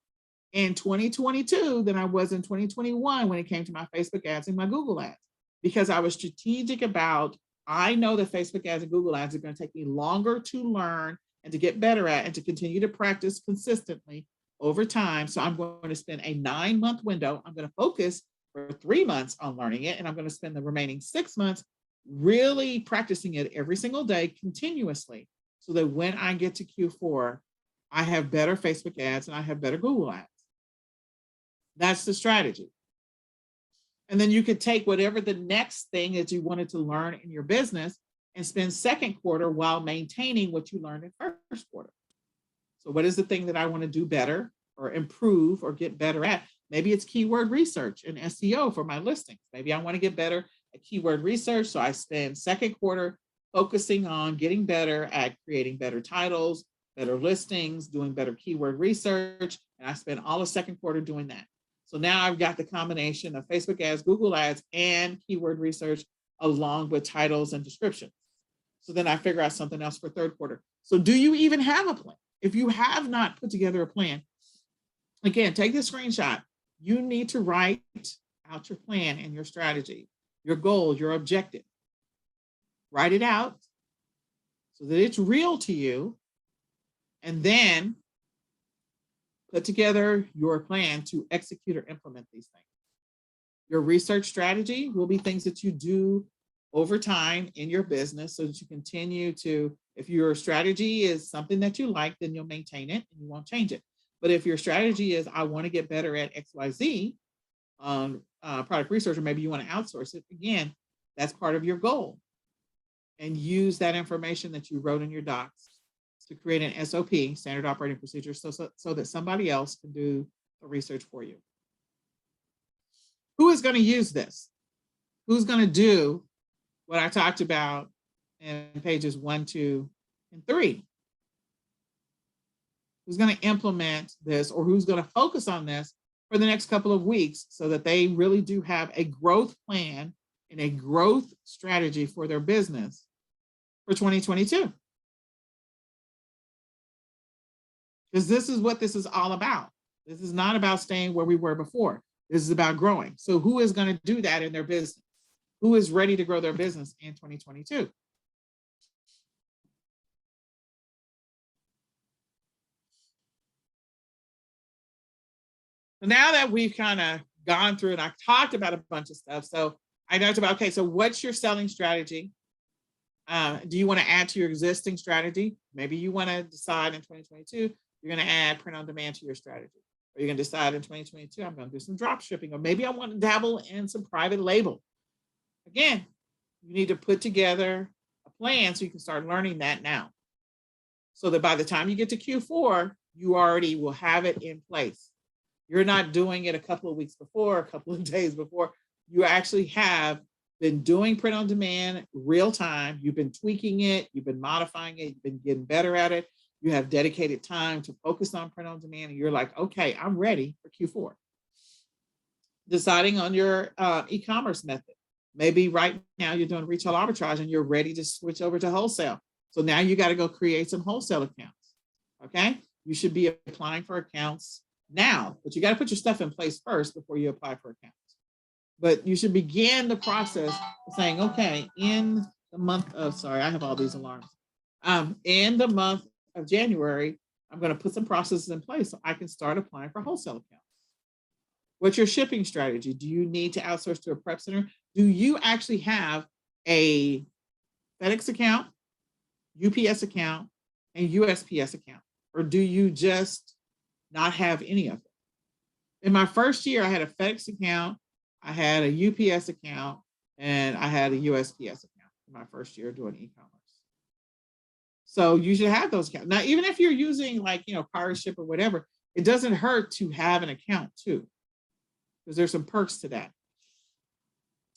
in 2022 than I was in 2021 when it came to my Facebook ads and my Google ads, because I was strategic about, I know that Facebook ads and Google ads are going to take me longer to learn and to get better at and to continue to practice consistently over time. So I'm going to spend a 9-month window. I'm going to focus for 3 months on learning it, and I'm going to spend the remaining 6 months really practicing it every single day continuously, so that when I get to Q4, I have better Facebook ads and I have better Google ads. That's the strategy. And then you could take whatever the next thing that you wanted to learn in your business and spend second quarter while maintaining what you learned in first quarter. So what is the thing that I want to do better or improve or get better at? Maybe it's keyword research and SEO for my listings. Maybe I want to get better at keyword research. So I spend second quarter focusing on getting better at creating better titles, better listings, doing better keyword research. And I spend all of second quarter doing that. So now I've got the combination of Facebook ads, Google ads, and keyword research along with titles and descriptions. So then I figure out something else for third quarter. So do you even have a plan? If you have not put together a plan, again, take the screenshot. You need to write out your plan and your strategy, your goal, your objective. Write it out so that it's real to you. And then put together your plan to execute or implement these things. Your research strategy will be things that you do over time in your business so that you continue to, if your strategy is something that you like, then you'll maintain it and you won't change it. But if your strategy is, I want to get better at XYZ on product research, or maybe you want to outsource it, again, that's part of your goal. And use that information that you wrote in your docs to create an SOP, standard operating procedure, so that somebody else can do the research for you. Who is going to use this? Who's going to do what I talked about in pages 1, 2, and 3? Who's going to implement this, or who's going to focus on this for the next couple of weeks so that they really do have a growth plan and a growth strategy for their business for 2022? Because this is what this is all about. This is not about staying where we were before. This is about growing. So who is going to do that in their business? Who is ready to grow their business in 2022? So now that we've kind of gone through and I've talked about a bunch of stuff. So I talked about, okay, so what's your selling strategy? Do you want to add to your existing strategy? Maybe you want to decide in 2022, you're going to add print on demand to your strategy. Or you're going to decide in 2022, I'm going to do some drop shipping, or maybe I want to dabble in some private label. Again, you need to put together a plan so you can start learning that now. So that by the time you get to Q4, you already will have it in place. You're not doing it a couple of weeks before, a couple of days before. You actually have been doing print on demand real time. You've been tweaking it. You've been modifying it. You've been getting better at it. You have dedicated time to focus on print on demand. And you're like, okay, I'm ready for Q4. Deciding on your e-commerce method. Maybe right now you're doing retail arbitrage and you're ready to switch over to wholesale. So now you got to go create some wholesale accounts. Okay. You should be applying for accounts now, but you got to put your stuff in place first before you apply for accounts. But you should begin the process of saying, okay, in the month of, sorry, I have all these alarms. In the month of January, I'm going to put some processes in place so I can start applying for wholesale accounts. What's your shipping strategy? Do you need to outsource to a prep center? Do you actually have a FedEx account, UPS account, and USPS account? Or do you just not have any of them? In my first year, I had a FedEx account, I had a UPS account, and I had a USPS account in my first year doing e-commerce. So you should have those accounts. Now, even if you're using like, PirateShip or whatever, it doesn't hurt to have an account too, because there's some perks to that.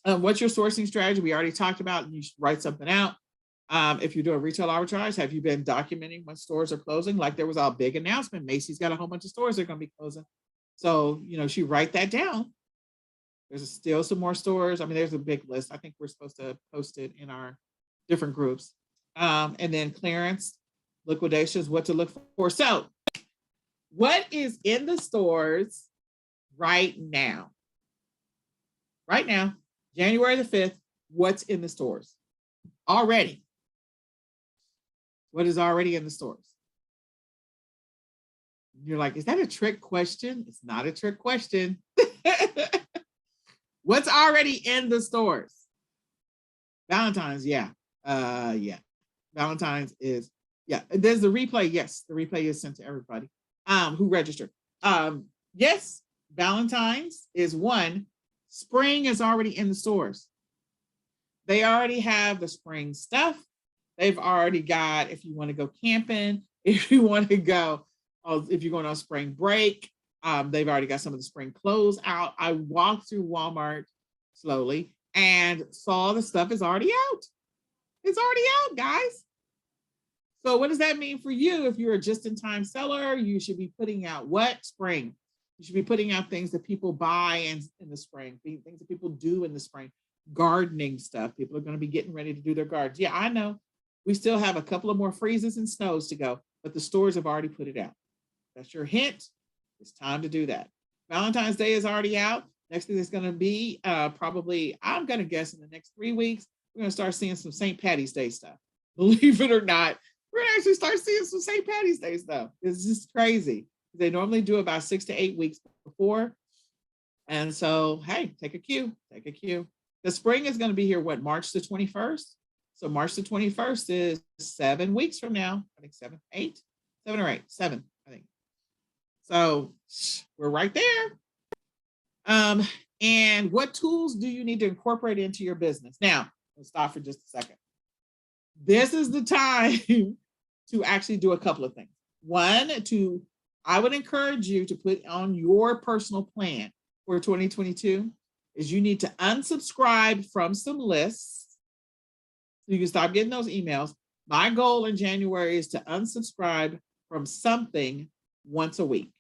What's your sourcing strategy? We already talked about, you should write something out. If you're doing retail arbitrage, have you been documenting when stores are closing? Like there was a big announcement, Macy's got a whole bunch of stores that are going to be closing. So, she write that down. There's still some more stores. I mean, there's a big list. I think we're supposed to post it in our different groups. And then clearance, liquidations, what to look for. So what is in the stores right now? Right now, January the 5th, what's in the stores already? What is already in the stores? You're like, is that a trick question? It's not a trick question. What's already in the stores? Valentine's, yeah. Yeah. Valentine's is, yeah. There's the replay. Yes, the replay is sent to everybody who registered. Yes, Valentine's is one. Spring is already in the stores. They already have the spring stuff. They've already got, if you want to go camping, if you want to go, if you're going on spring break, they've already got some of the spring clothes out. I walked through Walmart slowly and saw the stuff is already out. It's already out, guys. So what does that mean for you? If you're a just-in-time seller, you should be putting out what? Spring. You should be putting out things that people buy in the spring, things that people do in the spring, gardening stuff. People are going to be getting ready to do their gardens. Yeah, I know. We still have a couple of more freezes and snows to go, but the stores have already put it out. That's your hint. It's time to do that. Valentine's Day is already out. Next thing is going to be probably, I'm going to guess in the next 3 weeks, we're going to start seeing some St. Patty's Day stuff. Believe it or not, we're going to actually start seeing some St. Patty's Day stuff. It's just crazy. They normally do about 6 to 8 weeks before. And so, hey, take a cue, take a cue. The spring is going to be here, what, March the 21st? So March the 21st is 7 weeks from now. I think 7 or 8, 7, I think. So we're right there. And what tools do you need to incorporate into your business? Now, let's stop for just a second. This is the time to actually do a couple of things. One, I would encourage you to put on your personal plan for 2022 is you need to unsubscribe from some lists so you can stop getting those emails. My goal in January is to unsubscribe from something once a week.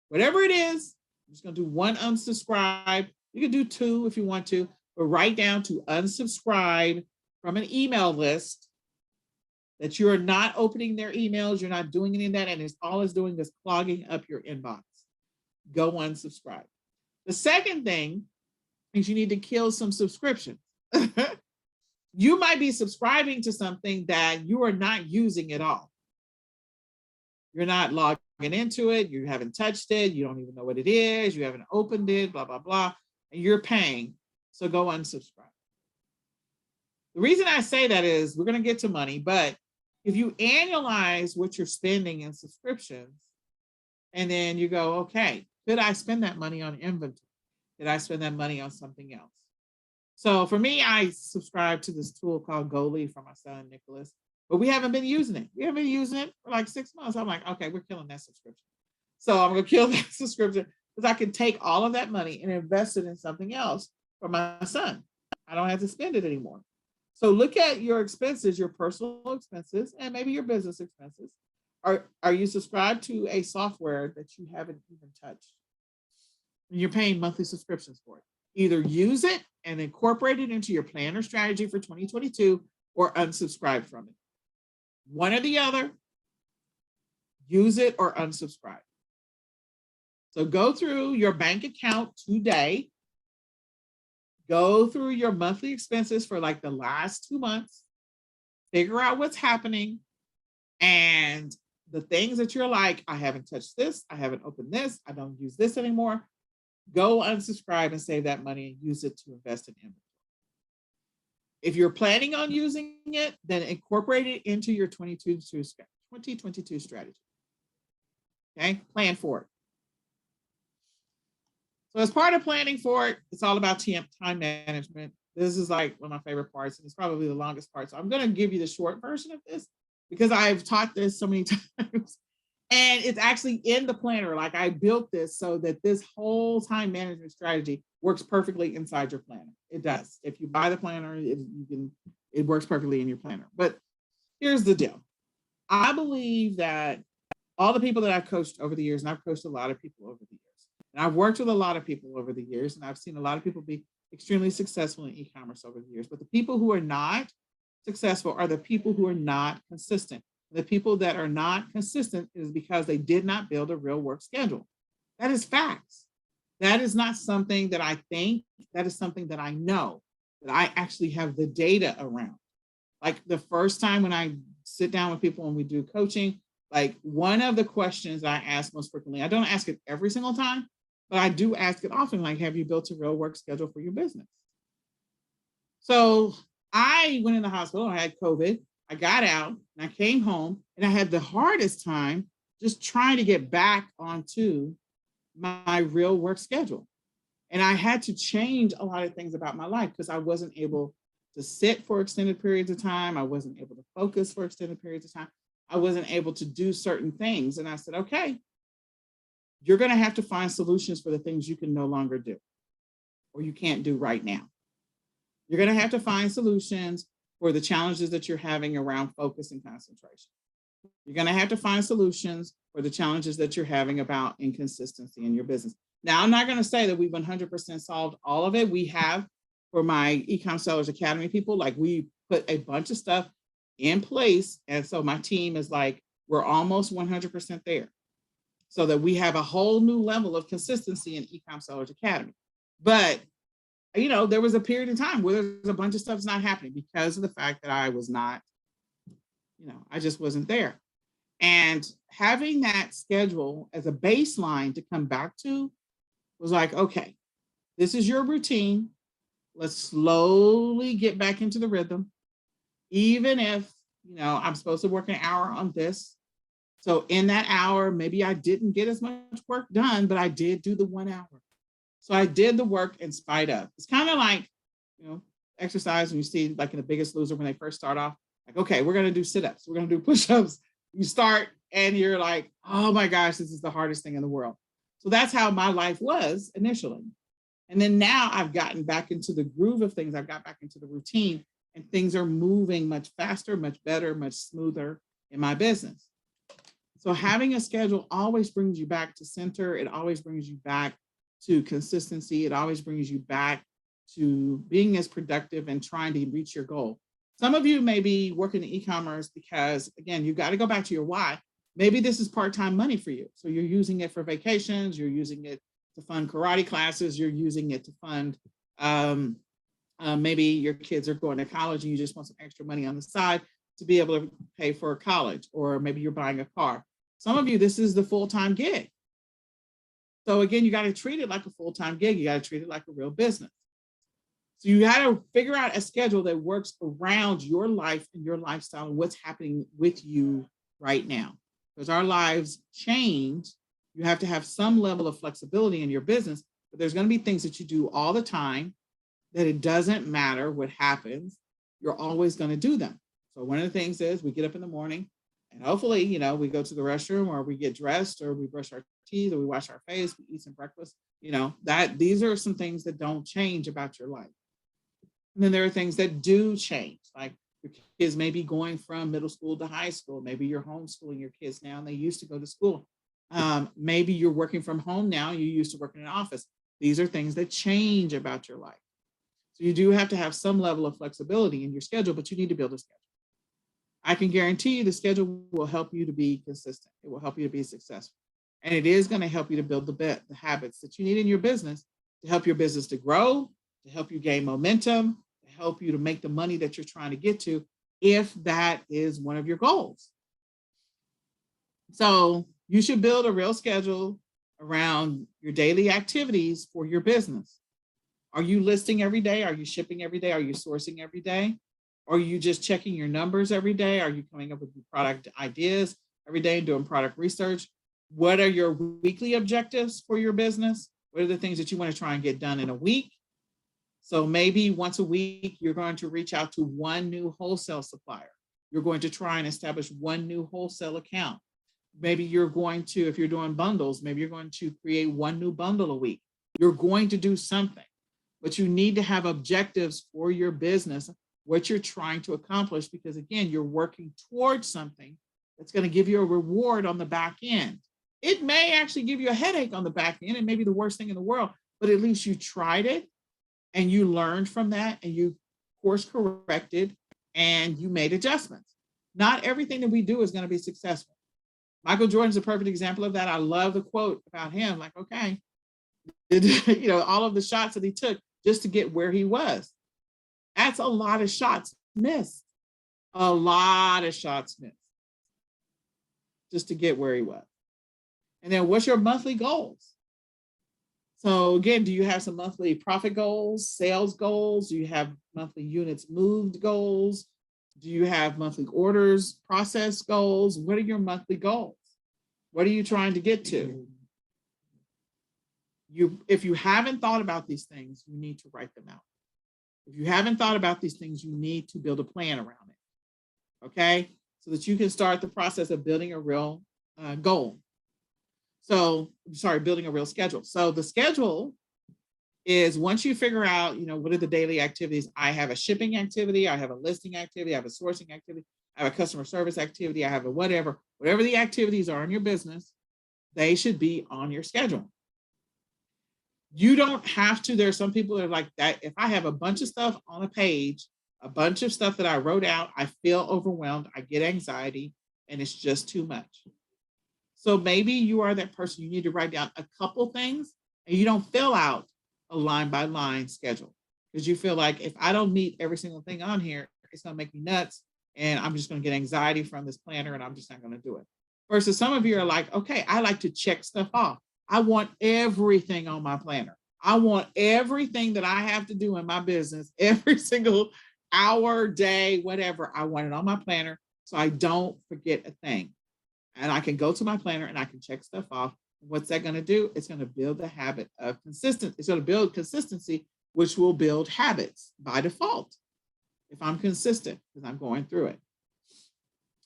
Whatever it is, I'm just going to do one unsubscribe. You can do 2 if you want to, but write down to unsubscribe from an email list that you're not opening their emails, you're not doing any of that, and all it's doing is clogging up your inbox. Go unsubscribe. The second thing is you need to kill some subscriptions. You might be subscribing to something that you are not using at all. You're not logging into it, you haven't touched it, you don't even know what it is, you haven't opened it, blah, blah, blah, and you're paying. So go unsubscribe. The reason I say that is we're going to get to money, but if you annualize what you're spending in subscriptions, and then you go, okay, could I spend that money on inventory? Did I spend that money on something else? So for me, I subscribe to this tool called Goalie from my son, Nicholas, but we haven't been using it. We haven't been using it for like 6 months. I'm like, okay, we're killing that subscription. So I'm going to kill that subscription because I can take all of that money and invest it in something else for my son. I don't have to spend it anymore. So look at your expenses, your personal expenses, and maybe your business expenses. Are you subscribed to a software that you haven't even touched? And you're paying monthly subscriptions for it. Either use it and incorporate it into your plan or strategy for 2022 or unsubscribe from it. One or the other, use it or unsubscribe. So go through your bank account today. Go through your monthly expenses for like the last 2 months, figure out what's happening, and the things that you're like, I haven't touched this, I haven't opened this, I don't use this anymore. Go unsubscribe and save that money and use it to invest in inventory. If you're planning on using it, then incorporate it into your 2022 strategy. Okay, plan for it. So as part of planning for it, it's all about time management. This is like one of my favorite parts, and it's probably the longest part. So I'm going to give you the short version of this because I've taught this so many times. And it's actually in the planner. Like I built this so that this whole time management strategy works perfectly inside your planner. It does. If you buy the planner, it works perfectly in your planner. But here's the deal. I believe that all the people that I've coached over the years, and I've coached a lot of people over the years, and I've worked with a lot of people over the years, and I've seen a lot of people be extremely successful in e-commerce over the years. But the people who are not successful are the people who are not consistent. The people that are not consistent is because they did not build a real work schedule. That is facts. That is not something that I think, that is something that I know, that I actually have the data around. Like the first time when I sit down with people and we do coaching, like one of the questions I ask most frequently, I don't ask it every single time, but I do ask it often, like, have you built a real work schedule for your business? So I went in the hospital, I had COVID, I got out and I came home and I had the hardest time just trying to get back onto my real work schedule. And I had to change a lot of things about my life because I wasn't able to sit for extended periods of time. I wasn't able to focus for extended periods of time. I wasn't able to do certain things. And I said, okay, you're going to have to find solutions for the things you can no longer do or you can't do right now. You're going to have to find solutions for the challenges that you're having around focus and concentration. You're going to have to find solutions for the challenges that you're having about inconsistency in your business. Now, I'm not going to say that we've 100% solved all of it. We have, for my eCom Sellers Academy people, like we put a bunch of stuff in place. And so my team is like, we're almost 100% there so that we have a whole new level of consistency in eCom Sellers Academy. But, you know, there was a period of time where there's a bunch of stuff's not happening because of the fact that I was not, you know, I just wasn't there. And having that schedule as a baseline to come back to was like, okay, this is your routine. Let's slowly get back into the rhythm. Even if, you know, I'm supposed to work an hour on this. So in that hour, maybe I didn't get as much work done, but I did do the 1 hour. So I did the work in spite of. It's kind of like, you know, exercise when you see like in The Biggest Loser when they first start off, like, okay, we're going to do sit-ups. We're going to do push-ups. You start and you're like, oh my gosh, this is the hardest thing in the world. So that's how my life was initially. And then now I've gotten back into the groove of things. I've got back into the routine and things are moving much faster, much better, much smoother in my business. So having a schedule always brings you back to center. It always brings you back to consistency. It always brings you back to being as productive and trying to reach your goal. Some of you may be working in e-commerce because, again, you've got to go back to your why. Maybe this is part-time money for you. So you're using it for vacations. You're using it to fund karate classes. You're using it to fund, maybe your kids are going to college and you just want some extra money on the side to be able to pay for college, or maybe you're buying a car. Some of you, this is the full-time gig. So again, you got to treat it like a full-time gig. You got to treat it like a real business. So you got to figure out a schedule that works around your life and your lifestyle and what's happening with you right now. Because our lives change, you have to have some level of flexibility in your business, but there's going to be things that you do all the time that it doesn't matter what happens, you're always going to do them. So one of the things is we get up in the morning and hopefully, you know, we go to the restroom or we get dressed or we brush our teeth or we wash our face, we eat some breakfast, you know, that these are some things that don't change about your life. And then there are things that do change, like your kids may be going from middle school to high school. Maybe you're homeschooling your kids now and they used to go to school. Maybe you're working from home now, you used to work in an office. These are things that change about your life. So you do have to have some level of flexibility in your schedule, but you need to build a schedule. I can guarantee you the schedule will help you to be consistent. It will help you to be successful. And it is going to help you to build the habits that you need in your business to help your business to grow, to help you gain momentum, to help you to make the money that you're trying to get to, if that is one of your goals. So you should build a real schedule around your daily activities for your business. Are you listing every day? Are you shipping every day? Are you sourcing every day? Are you just checking your numbers every day? Are you coming up with product ideas every day and doing product research? What are your weekly objectives for your business? What are the things that you want to try and get done in a week? So maybe once a week, you're going to reach out to one new wholesale supplier. You're going to try and establish one new wholesale account. Maybe you're going to, if you're doing bundles, maybe you're going to create one new bundle a week. You're going to do something, but you need to have objectives for your business, what you're trying to accomplish, because again, you're working towards something that's going to give you a reward on the back end. It may actually give you a headache on the back end. It may be the worst thing in the world, but at least you tried it and you learned from that and you course corrected and you made adjustments. Not everything that we do is going to be successful. Michael Jordan's a perfect example of that. I love the quote about him, like, okay, you know, all of the shots that he took just to get where he was. That's a lot of shots missed. A lot of shots missed just to get where he was. And then what's your monthly goals? So again, do you have some monthly profit goals, sales goals? Do you have monthly units moved goals? Do you have monthly orders process goals? What are your monthly goals? What are you trying to get to? If you haven't thought about these things, you need to write them out. If you haven't thought about these things, you need to build a plan around it. Okay, so that you can start the process of building a real goal. So, sorry, building a real schedule. So the schedule is once you figure out, what are the daily activities? I have a shipping activity, I have a listing activity, I have a sourcing activity, I have a customer service activity, I have a whatever the activities are in your business, they should be on your schedule. You don't have to. There's some people that are like that. If I have a bunch of stuff on a page, a bunch of stuff that I wrote out, I feel overwhelmed, I get anxiety, and it's just too much. So maybe you are that person. You need to write down a couple things and you don't fill out a line by line schedule because you feel like if I don't meet every single thing on here, it's going to make me nuts and I'm just going to get anxiety from this planner and I'm just not going to do it. Versus some of you are like, okay, I like to check stuff off. I want everything on my planner. I want everything that I have to do in my business, every single hour, day, whatever. I want it on my planner so I don't forget a thing. And I can go to my planner and I can check stuff off. What's that going to do? It's going to build the habit of consistency. It's going to build consistency, which will build habits by default if I'm consistent because I'm going through it.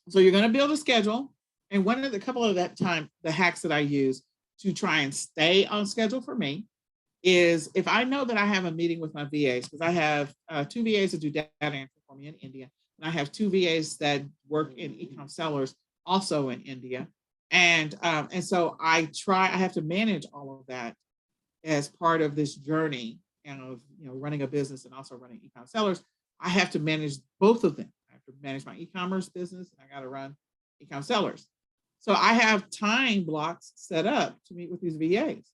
So you're going to build a schedule. And one of the couple of the hacks that I use to try and stay on schedule for me is if I know that I have a meeting with my VAs, because I have 2 VAs that do data entry for me in India, and I have 2 VAs that work in eCom sellers also in India. And so I have to manage all of that as part of this journey of running a business and also running eCom sellers. I have to manage both of them. I have to manage my e-commerce business and I got to run eCom sellers. So I have time blocks set up to meet with these VAs.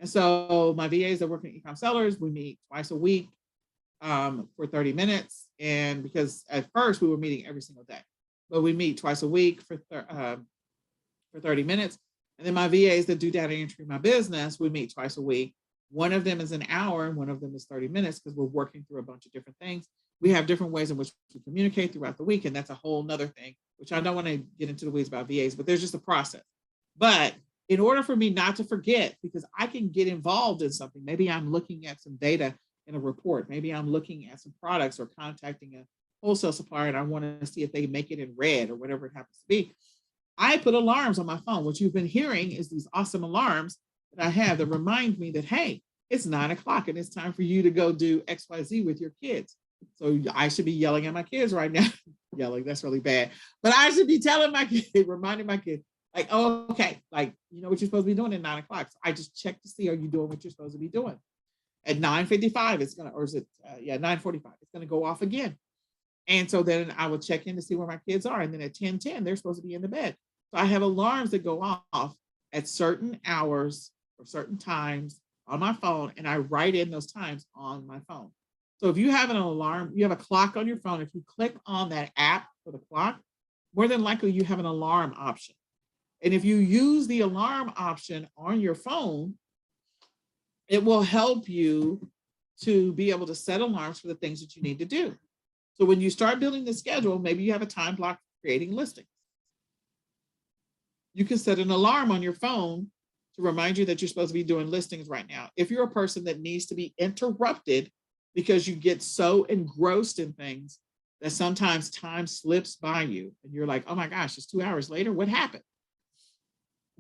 And so my VAs that work in eCom sellers, we meet twice a week for 30 minutes. And because at first we were meeting every single day, but we meet twice a week for 30 minutes. And then my VAs that do data entry in my business, we meet twice a week. One of them is an hour and one of them is 30 minutes because we're working through a bunch of different things. We have different ways in which we communicate throughout the week. And that's a whole nother thing, which I don't want to get into the weeds about VAs, but there's just a process. But in order for me not to forget, because I can get involved in something, maybe I'm looking at some data in a report, maybe I'm looking at some products or contacting a wholesale supplier and I want to see if they make it in red or whatever it happens to be. I put alarms on my phone. What you've been hearing is these awesome alarms that I have that remind me that, hey, it's 9 o'clock and it's time for you to go do XYZ with your kids. So I should be yelling at my kids right now. Yelling, that's really bad. But I should be telling my kid, reminding my kid, like, oh, okay, like, you know what you're supposed to be doing at 9 o'clock. So I just check to see, are you doing what you're supposed to be doing? At 9:55, it's going to, or is it, 9:45, it's going to go off again. And so then I will check in to see where my kids are. And then at 10:10, they're supposed to be in the bed. So I have alarms that go off at certain hours or certain times on my phone, and I write in those times on my phone. So if you have an alarm, you have a clock on your phone, if you click on that app for the clock, more than likely you have an alarm option. And if you use the alarm option on your phone, it will help you to be able to set alarms for the things that you need to do. So when you start building the schedule, maybe you have a time block for creating listings. You can set an alarm on your phone to remind you that you're supposed to be doing listings right now. If you're a person that needs to be interrupted because you get so engrossed in things that sometimes time slips by you and you're like, oh my gosh, it's 2 hours later, what happened?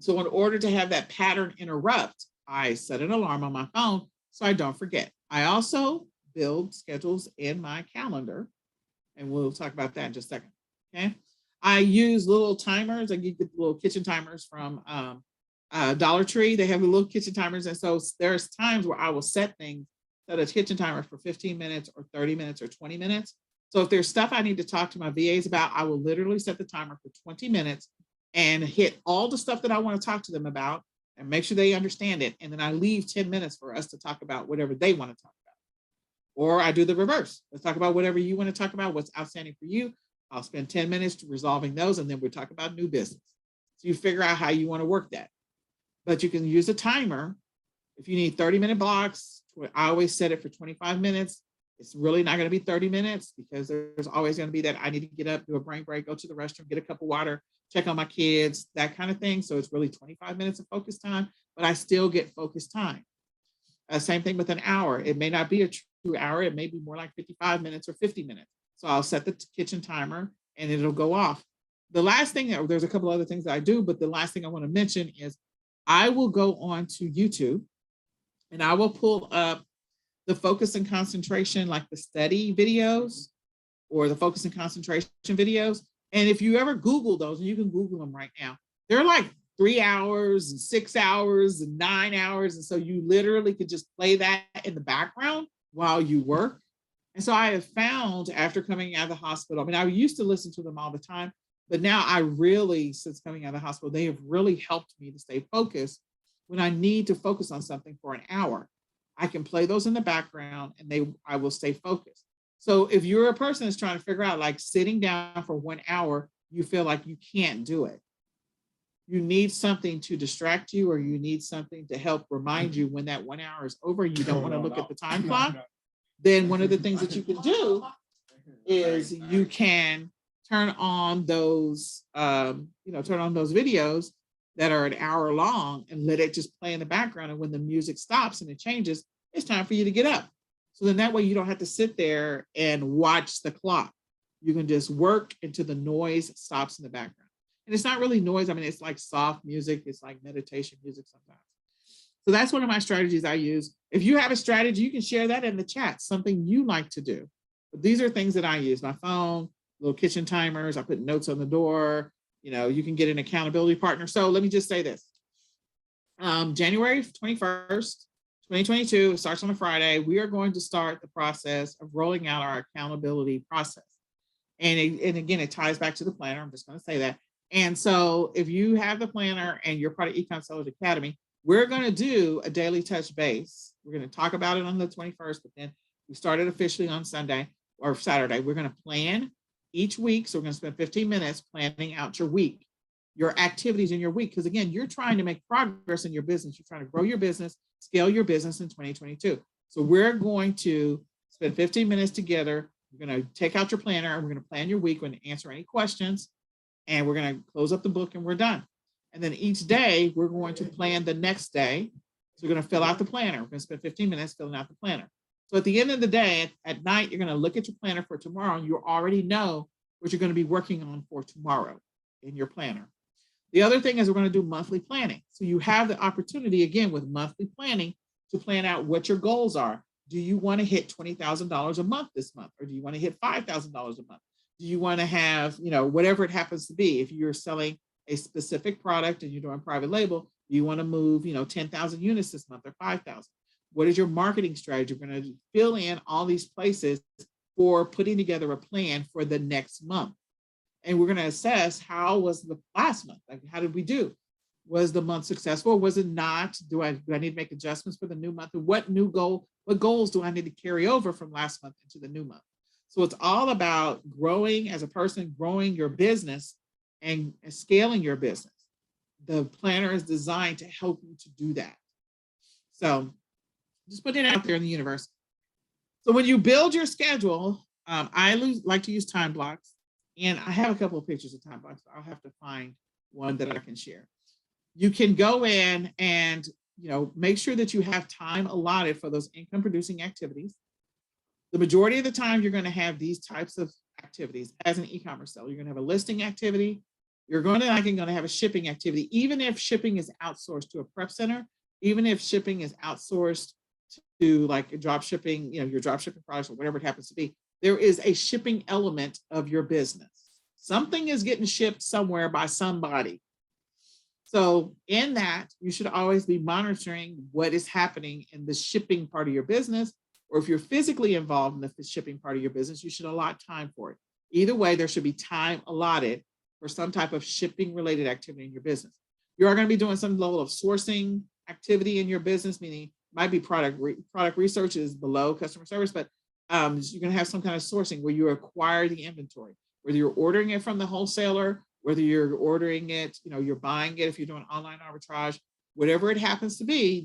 So in order to have that pattern interrupt, I set an alarm on my phone so I don't forget. I also build schedules in my calendar, and we'll talk about that in just a second, okay? I use little timers. I get the little kitchen timers from Dollar Tree. They have the little kitchen timers. And so there's times where I will set a kitchen timer for 15 minutes or 30 minutes or 20 minutes. So if there's stuff I need to talk to my VAs about, I will literally set the timer for 20 minutes and hit all the stuff that I want to talk to them about and make sure they understand it. And then I leave 10 minutes for us to talk about whatever they want to talk about. Or I do the reverse. Let's talk about whatever you want to talk about, what's outstanding for you. I'll spend 10 minutes resolving those, and then we'll talk about new business. So you figure out how you want to work that. But you can use a timer If you need 30-minute blocks, I always set it for 25 minutes. It's really not going to be 30 minutes because there's always going to be that I need to get up, do a brain break, go to the restroom, get a cup of water, check on my kids, that kind of thing. So it's really 25 minutes of focus time, but I still get focus time. Same thing with an hour. It may not be a true hour. It may be more like 55 minutes or 50 minutes. So I'll set the kitchen timer and it'll go off. The last thing, there's a couple other things that I do, but the last thing I want to mention is I will go on to YouTube and I will pull up the focus and concentration, like the study videos or the focus and concentration videos. And if you ever Google those, and you can Google them right now, they're like 3 hours and 6 hours and 9 hours. And so you literally could just play that in the background while you work. And so I have found after coming out of the hospital, I mean, I used to listen to them all the time, but now I really, since coming out of the hospital, they have really helped me to stay focused when I need to focus on something for an hour. I can play those in the background and I will stay focused. So if you're a person that's trying to figure out, like sitting down for 1 hour, you feel like you can't do it. You need something to distract you, or you need something to help remind you when that 1 hour is over, you don't want to look at the time clock. Then one of the things that you can do is you can turn on those, turn on those videos that are an hour long and let it just play in the background. And when the music stops and it changes, it's time for you to get up. So then that way you don't have to sit there and watch the clock. You can just work until the noise stops in the background. And it's not really noise. I mean, it's like soft music. It's like meditation music sometimes. So that's one of my strategies I use. If you have a strategy, you can share that in the chat, something you like to do. But these are things that I use. My phone, little kitchen timers. I put notes on the door. You can get an accountability partner. So let me just say this. January 21st, 2022, it starts on a Friday. We are going to start the process of rolling out our accountability process. And again, it ties back to the planner. I'm just going to say that. And so if you have the planner and you're part of eCom Sellers Academy, we're going to do a daily touch base. We're going to talk about it on the 21st, but then we started officially on Sunday or Saturday. We're going to plan each week. So we're going to spend 15 minutes planning out your week, your activities in your week. Because again, you're trying to make progress in your business. You're trying to grow your business, scale your business in 2022. So we're going to spend 15 minutes together. We're going to take out your planner and we're going to plan your week. We're going to answer any questions and we're going to close up the book and we're done. And then each day we're going to plan the next day. So we're going to fill out the planner. We're going to spend 15 minutes filling out the planner. So at the end of the day, at night, you're going to look at your planner for tomorrow and you already know what you're going to be working on for tomorrow in your planner. The other thing is we're going to do monthly planning. So you have the opportunity, again, with monthly planning to plan out what your goals are. Do you want to hit $20,000 a month this month? Or do you want to hit $5,000 a month? Do you want to have, whatever it happens to be? If you're selling a specific product and you're doing private label, you want to move, 10,000 units this month or 5,000. What is your marketing strategy? We're going to fill in all these places for putting together a plan for the next month. And we're going to assess how was the last month? Like, how did we do? Was the month successful? Was it not? Do I need to make adjustments for the new month? And what goals do I need to carry over from last month into the new month? So it's all about growing as a person, growing your business and scaling your business. The planner is designed to help you to do that. So just put it out there in the universe. So when you build your schedule, I like to use time blocks. And I have a couple of pictures of time blocks. I'll have to find one that I can share. You can go in and make sure that you have time allotted for those income producing activities. The majority of the time, you're going to have these types of activities as an e-commerce seller. You're going to have a listing activity. You're going to have a shipping activity, even if shipping is outsourced to a prep center, even if shipping is outsourced to like a drop shipping, your drop shipping products or whatever it happens to be. There is a shipping element of your business. Something is getting shipped somewhere by somebody. So in that, you should always be monitoring what is happening in the shipping part of your business, or if you're physically involved in the shipping part of your business, you should allot time for it. Either way, there should be time allotted for some type of shipping related activity in your business. You are going to be doing some level of sourcing activity in your business, meaning might be product research is below customer service, but you're going to have some kind of sourcing where you acquire the inventory, whether you're ordering it from the wholesaler, whether you're ordering it, you're buying it if you're doing online arbitrage, whatever it happens to be,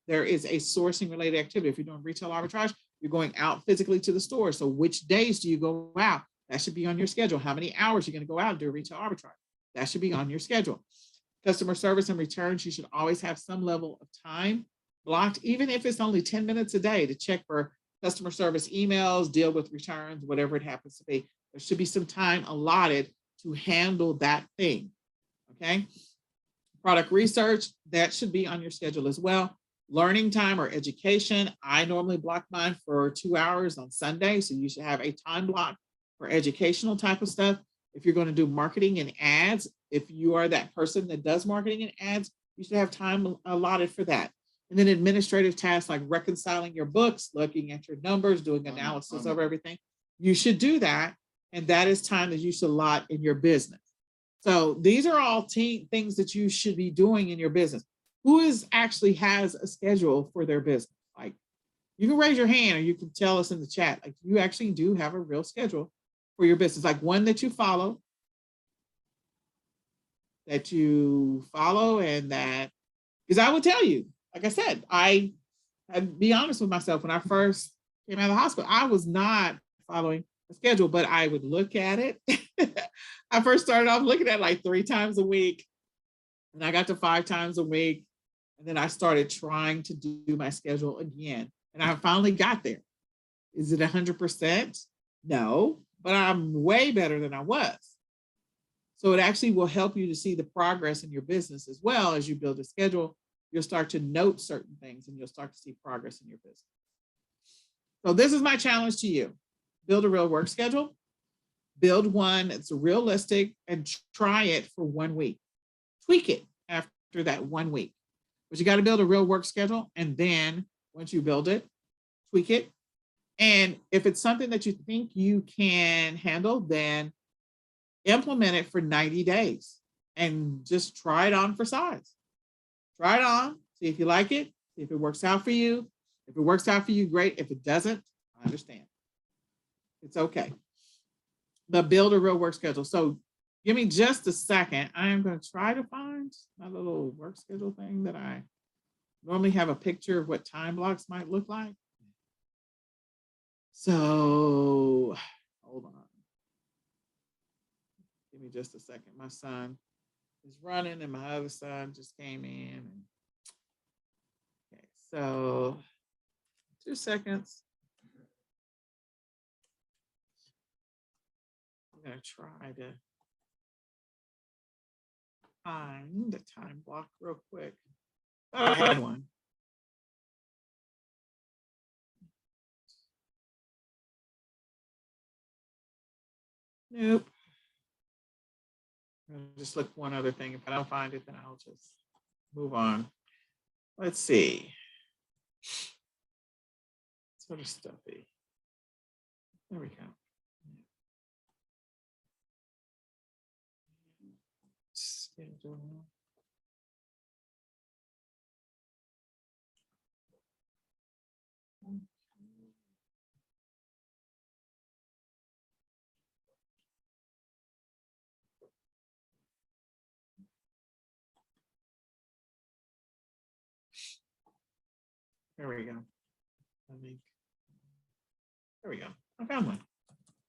there is a sourcing related activity. If you're doing retail arbitrage, you're going out physically to the store. So which days do you go out? That should be on your schedule. How many hours you're going to go out and do retail arbitrage? That should be on your schedule. Customer service and returns, you should always have some level of time blocked, even if it's only 10 minutes a day, to check for customer service emails, deal with returns, whatever it happens to be. There should be some time allotted to handle that thing. Okay. Product research, that should be on your schedule as well. Learning time or education, I normally block mine for 2 hours on Sunday. So you should have a time block for educational type of stuff. If you're going to do marketing and ads, if you are that person that does marketing and ads, you should have time allotted for that. And then administrative tasks like reconciling your books, looking at your numbers, doing analysis of everything. You should do that. And that is time that you should allot in your business. So these are all things that you should be doing in your business. Who actually has a schedule for their business? Like, you can raise your hand or you can tell us in the chat, like, you actually do have a real schedule for your business, like one that you follow, and that, because I would tell you, like I said, I'd be honest with myself. When I first came out of the hospital, I was not following a schedule, but I would look at it. I first started off looking at like 3 times a week, and I got to 5 times a week. And then I started trying to do my schedule again. And I finally got there. Is it 100%? No, but I'm way better than I was. So it actually will help you to see the progress in your business as well. As you build a schedule, you'll start to note certain things and you'll start to see progress in your business. So this is my challenge to you. Build a real work schedule. Build one that's realistic and try it for 1 week. Tweak it after that 1 week. But you got to build a real work schedule. And then once you build it, tweak it. And if it's something that you think you can handle, then implement it for 90 days and just try it on for size. Try it on, see if you like it, see if it works out for you. If it works out for you, great. If it doesn't, I understand. It's okay. But build a real work schedule. So give me just a second. I am going to try to find my little work schedule thing that I normally have a picture of what time blocks might look like. So hold on. Give me just a second. My son is running and my other son just came in. Okay, so 2 seconds. I'm going to try to find the time block real quick. Oh, I had one. Nope. I'll just look one other thing. If I don't find it, then I'll just move on. Let's see. Sort of stuffy. There we go. Schedule. There we go. There we go. I found one.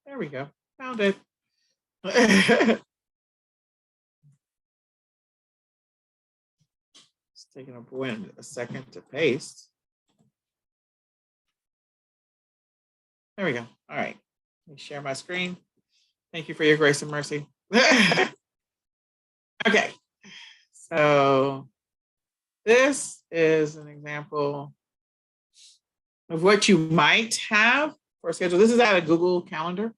There we go. Found it. It's taking a second to paste. There we go. All right. Let me share my screen. Thank you for your grace and mercy. Okay. So this is an example of what you might have for a schedule. This is out of Google Calendar.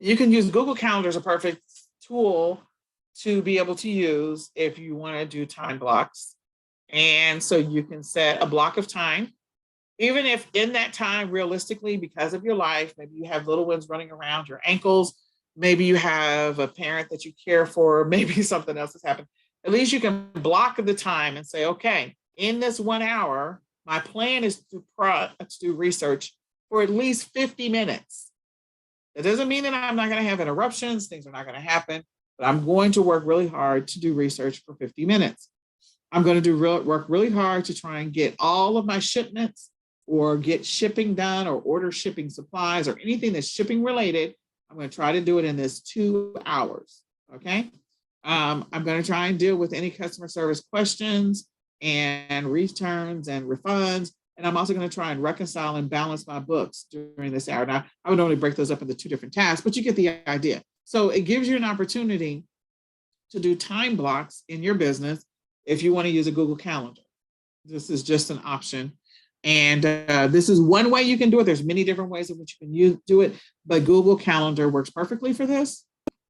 You can use Google Calendar as a perfect tool to be able to use if you want to do time blocks. And so you can set a block of time, even if in that time, realistically, because of your life, maybe you have little ones running around your ankles, maybe you have a parent that you care for, maybe something else has happened. At least you can block the time and say, okay, in this 1 hour, my plan is to do research for at least 50 minutes. That doesn't mean that I'm not going to have interruptions. Things are not going to happen, but I'm going to work really hard to do research for 50 minutes. I'm going to work really hard to try and get all of my shipments or get shipping done or order shipping supplies or anything that's shipping related. I'm going to try to do it in this 2 hours. Okay. I'm going to try and deal with any customer service questions and returns and refunds. And I'm also going to try and reconcile and balance my books during this hour. Now, I would only break those up into 2 different tasks, but you get the idea. So it gives you an opportunity to do time blocks in your business if you want to use a Google Calendar. This is just an option. And this is one way you can do it. There's many different ways in which you can do it, but Google Calendar works perfectly for this.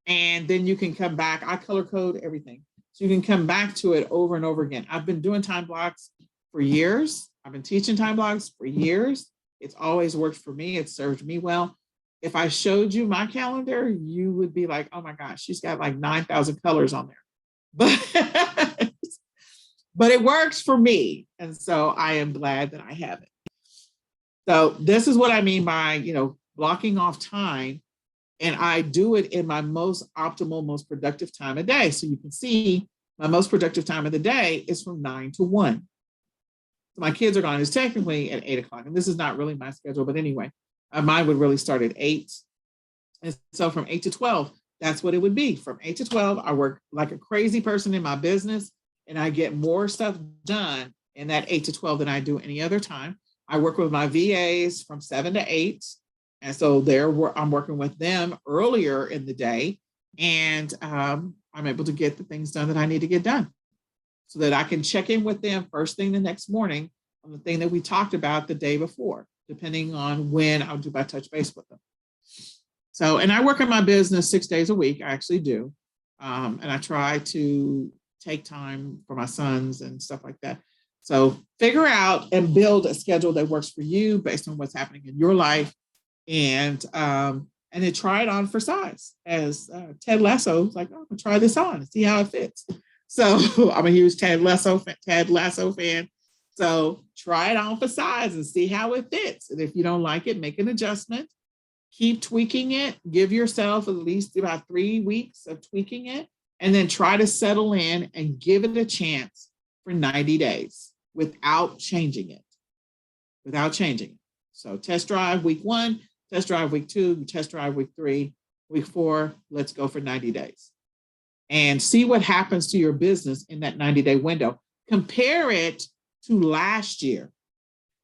And then you can come back. I color code everything. So you can come back to it over and over again. I've been doing time blocks for years. I've been teaching time blocks for years. It's always worked for me. It served me well. If I showed you my calendar, you would be like, oh my gosh, she's got like 9,000 colors on there. But it works for me. And so I am glad that I have it. So this is what I mean by, blocking off time. And I do it in my most optimal, most productive time of day. So you can see my most productive time of the day is from 9 to 1. So my kids are gone. It's technically at 8 o'clock. And this is not really my schedule, but anyway, mine would really start at 8. And so from 8 to 12, that's what it would be. From 8 to 12, I work like a crazy person in my business, and I get more stuff done in that 8 to 12 than I do any other time. I work with my VAs from 7 to 8. And so I'm working with them earlier in the day, and I'm able to get the things done that I need to get done so that I can check in with them first thing the next morning on the thing that we talked about the day before, depending on when I'll do my touch base with them. So, and I work in my business 6 days a week. I actually do. And I try to take time for my sons and stuff like that. So figure out and build a schedule that works for you based on what's happening in your life. And then try it on for size. As Ted Lasso was like, oh, I'm gonna try this on and see how it fits. So I'm a huge Ted Lasso fan. So try it on for size and see how it fits. And if you don't like it, make an adjustment. Keep tweaking it. Give yourself at least about 3 weeks of tweaking it, and then try to settle in and give it a chance for 90 days without changing it. So test drive week 1, test drive week 2, test drive week 3, week 4, let's go for 90 days. And see what happens to your business in that 90-day window. Compare it to last year.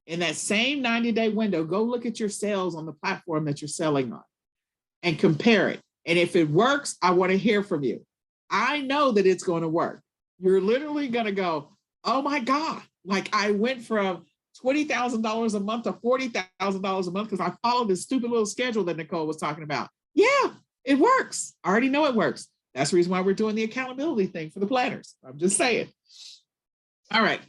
In that same 90-day window, go look at your sales on the platform that you're selling on and compare it. And if it works, I want to hear from you. I know that it's going to work. You're literally going to go, oh my God, like I went from $20,000 a month to $40,000 a month because I followed this stupid little schedule that Nicole was talking about. Yeah, it works. I already know it works. That's the reason why we're doing the accountability thing for the planners. I'm just saying. All right.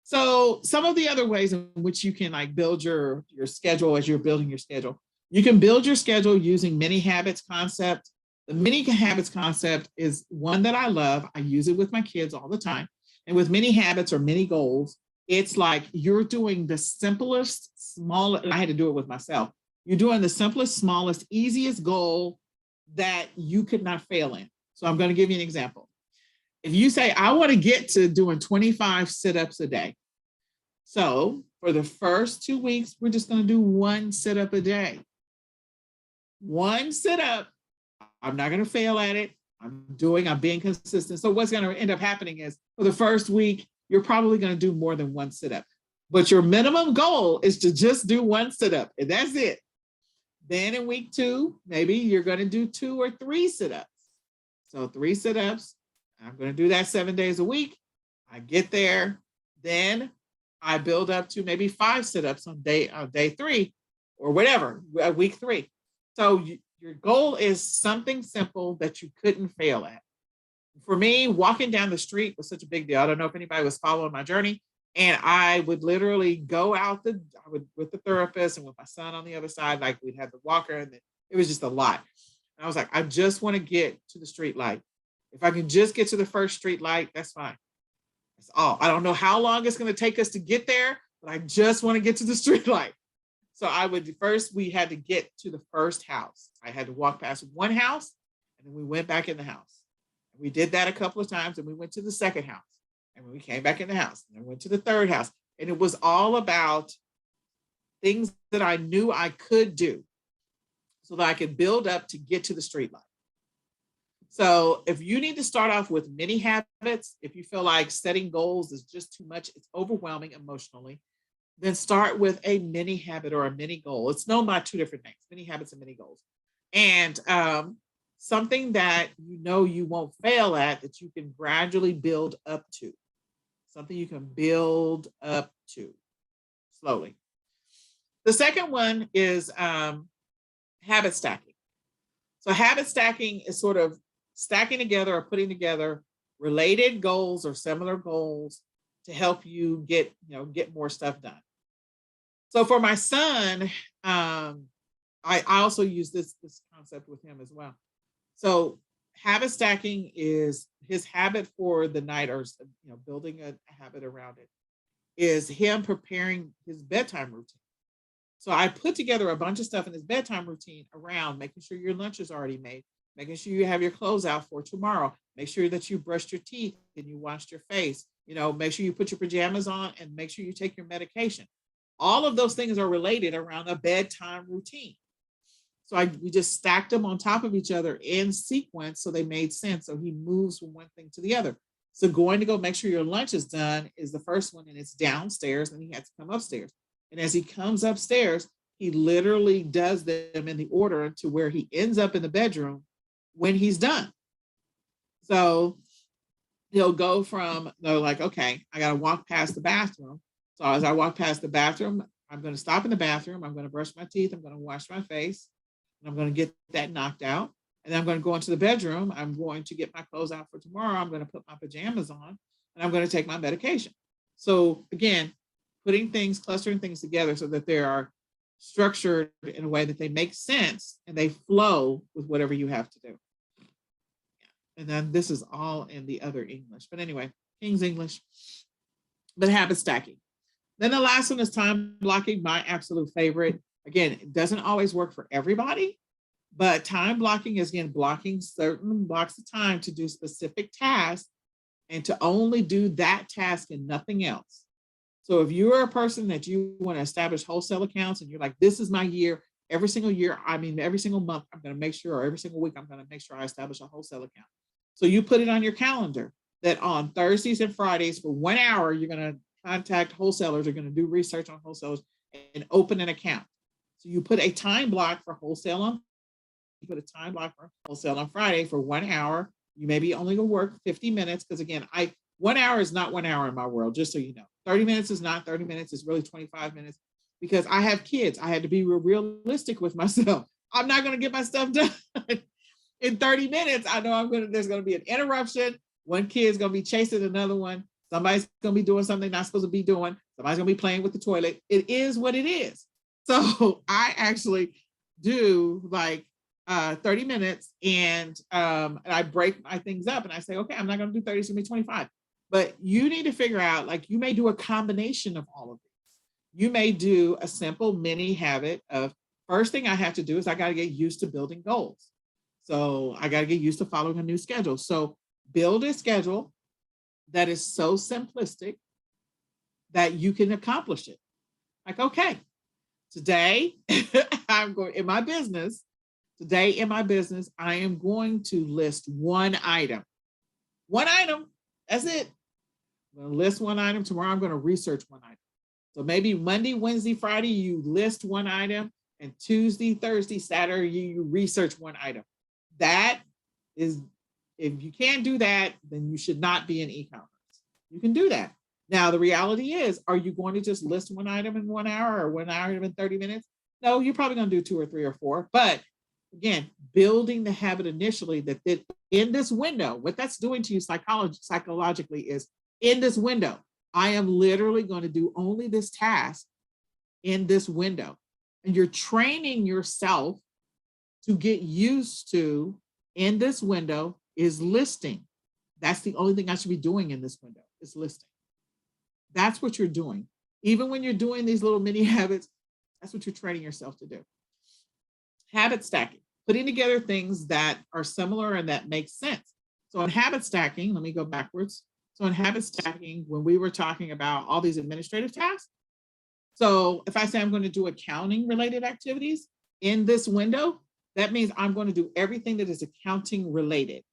So some of the other ways in which you can like build your schedule as you're building your schedule, you can build your schedule using mini habits concept. The mini habits concept is one that I love. I use it with my kids all the time. And with mini habits or mini goals, it's like you're doing the simplest, smallest, I had to do it with myself. You're doing the simplest, smallest, easiest goal that you could not fail in. So I'm going to give you an example. If you say, I want to get to doing 25 sit-ups a day. So for the first 2 weeks, we're just going to do 1 sit-up a day. 1 sit-up. I'm not going to fail at it. I'm being consistent. So what's going to end up happening is for the first week, you're probably going to do more than 1 sit-up. But your minimum goal is to just do 1 sit-up, and that's it. Then in week 2, maybe you're going to do 2 or 3 sit-ups. So 3 sit-ups. I'm going to do that 7 days a week. I get there. Then I build up to maybe 5 sit-ups on day 3 or whatever, week 3. So your goal is something simple that you couldn't fail at. For me, walking down the street was such a big deal. I don't know if anybody was following my journey. And I would literally go out with the therapist and with my son on the other side, like we'd have the walker, and it was just a lot. And I was like, I just want to get to the street light. If I can just get to the first street light, that's fine. That's all. I don't know how long it's going to take us to get there, but I just want to get to the street light. So we had to get to the first house. I had to walk past one house, and then we went back in the house. We did that a couple of times, and we went to the second house. And when we came back in the house, and I went to the third house, and it was all about things that I knew I could do so that I could build up to get to the street light. So if you need to start off with mini habits, if you feel like setting goals is just too much, it's overwhelming emotionally, then start with a mini habit or a mini goal. It's known by two different names, mini habits and mini goals. And something that you know you won't fail at, that you can gradually build up to. Something you can build up to slowly. The second one is habit stacking. So habit stacking is sort of stacking together or putting together related goals or similar goals to help you get more stuff done. So for my son, I also use this concept with him as well. So habit stacking is his habit for the night, or building a habit around it, is him preparing his bedtime routine. So I put together a bunch of stuff in his bedtime routine around making sure your lunch is already made, making sure you have your clothes out for tomorrow, make sure that you brushed your teeth and you washed your face, make sure you put your pajamas on, and make sure you take your medication. All of those things are related around a bedtime routine. So we just stacked them on top of each other in sequence so they made sense. So he moves from one thing to the other. So going to go make sure your lunch is done is the first one, and it's downstairs, and he had to come upstairs. And as he comes upstairs, he literally does them in the order to where he ends up in the bedroom when he's done. So he'll go from, like, okay, I got to walk past the bathroom. So as I walk past the bathroom, I'm going to stop in the bathroom. I'm going to brush my teeth. I'm going to wash my face. And I'm going to get that knocked out. And then I'm going to go into the bedroom. I'm going to get my clothes out for tomorrow. I'm going to put my pajamas on, and I'm going to take my medication. So again, clustering things together so that they are structured in a way that they make sense and they flow with whatever you have to do. And then this is all in the other English. But anyway, King's English, but habit stacking. Then the last one is time blocking, my absolute favorite. Again, it doesn't always work for everybody, but time blocking is, again, blocking certain blocks of time to do specific tasks and to only do that task and nothing else. So if you're a person that you want to establish wholesale accounts and you're like, this is my year, every single month, I'm going to make sure, or every single week, I'm going to make sure I establish a wholesale account. So you put it on your calendar that on Thursdays and Fridays for 1 hour, you're going to contact wholesalers, you're going to do research on wholesalers and open an account. So you put a time block for wholesale on Friday for 1 hour. You maybe only going to work 50 minutes because, again, 1 hour is not 1 hour in my world, just so you know. 30 minutes is not 30 minutes. It's really 25 minutes because I have kids. I had to be realistic with myself. I'm not going to get my stuff done in 30 minutes. I know there's going to be an interruption. One kid's going to be chasing another one. Somebody's going to be doing something they're not supposed to be doing. Somebody's going to be playing with the toilet. It is what it is. So I actually do like 30 minutes and I break my things up and I say, okay, I'm not going to do 30, it's going to be 25. But you need to figure out, like, you may do a combination of all of these. You may do a simple mini habit of, first thing I have to do is I got to get used to building goals. So I got to get used to following a new schedule. So build a schedule that is so simplistic that you can accomplish it. Like, okay, today I'm going in my business. Today in my business, I am going to list one item. One item. That's it. I'm going to list one item. Tomorrow, I'm going to research one item. So maybe Monday, Wednesday, Friday, you list one item, and Tuesday, Thursday, Saturday, you research one item. That is, if you can't do that, then you should not be in e-commerce. You can do that. Now, the reality is, are you going to just list one item in 1 hour or 1 hour in 30 minutes? No, you're probably going to do 2 or 3 or 4. But again, building the habit initially that in this window, what that's doing to you psychologically is, in this window, I am literally going to do only this task in this window. And you're training yourself to get used to, in this window is listing. That's the only thing I should be doing in this window is listing. That's what you're doing. Even when you're doing these little mini habits, that's what you're training yourself to do. Habit stacking, putting together things that are similar and that make sense. So in habit stacking, let me go backwards. So in habit stacking, when we were talking about all these administrative tasks, so if I say I'm going to do accounting related activities in this window, that means I'm going to do everything that is accounting related.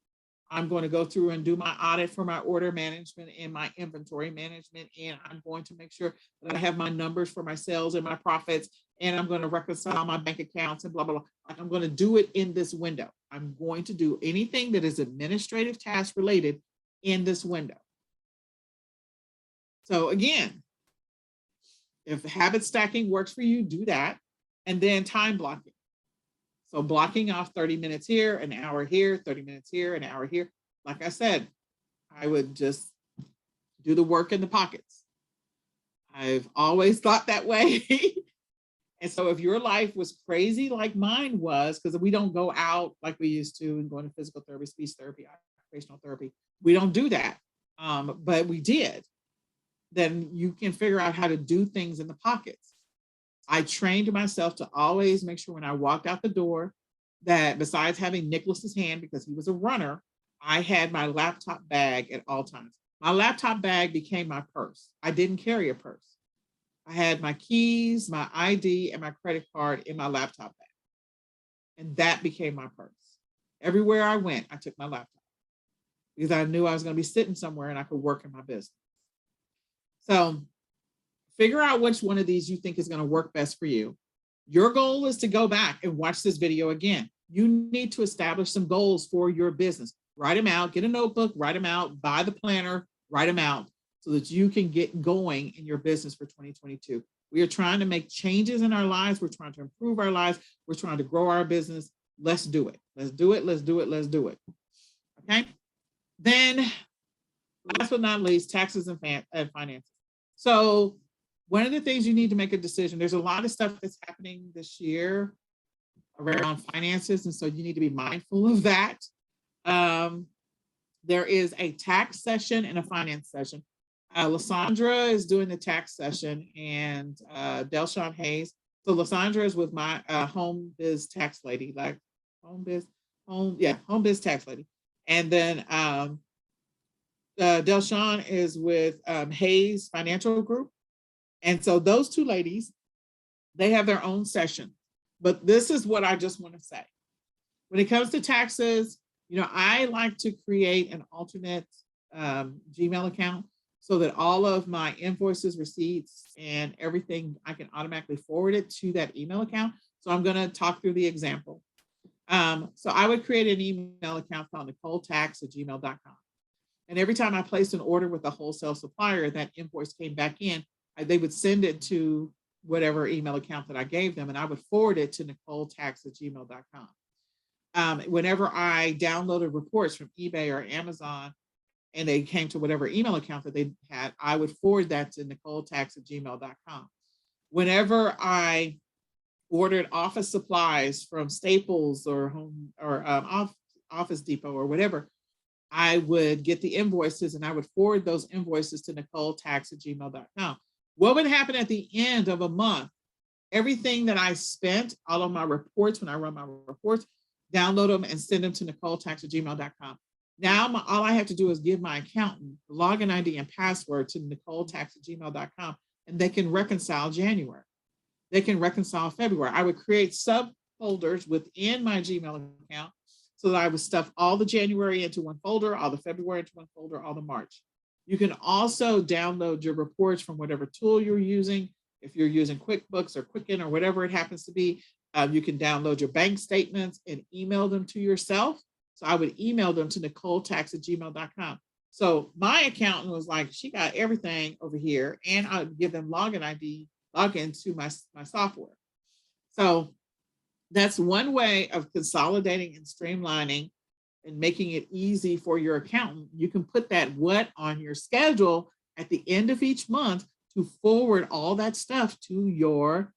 I'm going to go through and do my audit for my order management and my inventory management. And I'm going to make sure that I have my numbers for my sales and my profits. And I'm going to reconcile my bank accounts and blah, blah, blah. Like I'm going to do it in this window. I'm going to do anything that is administrative task related in this window. So again, if habit stacking works for you, do that. And then time blocking. So blocking off 30 minutes here, an hour here, 30 minutes here, an hour here. Like I said, I would just do the work in the pockets. I've always thought that way. And so if your life was crazy like mine was, because we don't go out like we used to and going to physical therapy, speech therapy, occupational therapy, we don't do that. But we did. Then you can figure out how to do things in the pockets. I trained myself to always make sure when I walked out the door that besides having Nicholas's hand, because he was a runner, I had my laptop bag at all times. My laptop bag became my purse. I didn't carry a purse. I had my keys, my ID, and my credit card in my laptop bag. And that became my purse. Everywhere I went, I took my laptop because I knew I was going to be sitting somewhere and I could work in my business. So figure out which one of these you think is going to work best for you. Your goal is to go back and watch this video again. You need to establish some goals for your business. Write them out, get a notebook, write them out, buy the planner, write them out so that you can get going in your business for 2022. We are trying to make changes in our lives. We're trying to improve our lives. We're trying to grow our business. Let's do it. Let's do it. Let's do it. Let's do it. Okay. Then last but not least, taxes and finances. So one of the things you need to make a decision, there's a lot of stuff that's happening this year around finances. And so you need to be mindful of that. There is a tax session and a finance session. Lysandra is doing the tax session and Delshawn Hayes. So Lysandra is with my home biz tax lady, like home biz tax lady. And then Delshawn is with Hayes Financial Group. And so those two ladies, they have their own session. But this is what I just want to say. When it comes to taxes, I like to create an alternate Gmail account so that all of my invoices, receipts, and everything, I can automatically forward it to that email account. So I'm going to talk through the example. So I would create an email account called NicoleTax@gmail.com. And every time I placed an order with a wholesale supplier, that invoice came back in, they would send it to whatever email account that I gave them, and I would forward it to NicoleTax@gmail.com. Whenever I downloaded reports from eBay or Amazon, and they came to whatever email account that they had, I would forward that to NicoleTax@gmail.com. Whenever I ordered office supplies from Staples or Home or Office Depot or whatever, I would get the invoices and I would forward those invoices to NicoleTax@gmail.com. What would happen at the end of a month? Everything that I spent, all of my reports, when I run my reports, download them and send them to NicoleTax@gmail.com. Now, all I have to do is give my accountant the login ID and password to NicoleTax@gmail.com, and they can reconcile January. They can reconcile February. I would create subfolders within my Gmail account so that I would stuff all the January into one folder, all the February into one folder, all the March. You can also download your reports from whatever tool you're using. If you're using QuickBooks or Quicken or whatever it happens to be, you can download your bank statements and email them to yourself. So I would email them to NicoleTax@gmail.com. So my accountant was like, she got everything over here, and I would give them login ID, login to my software. So that's one way of consolidating and streamlining and making it easy for your accountant. You can put that what on your schedule at the end of each month to forward all that stuff to your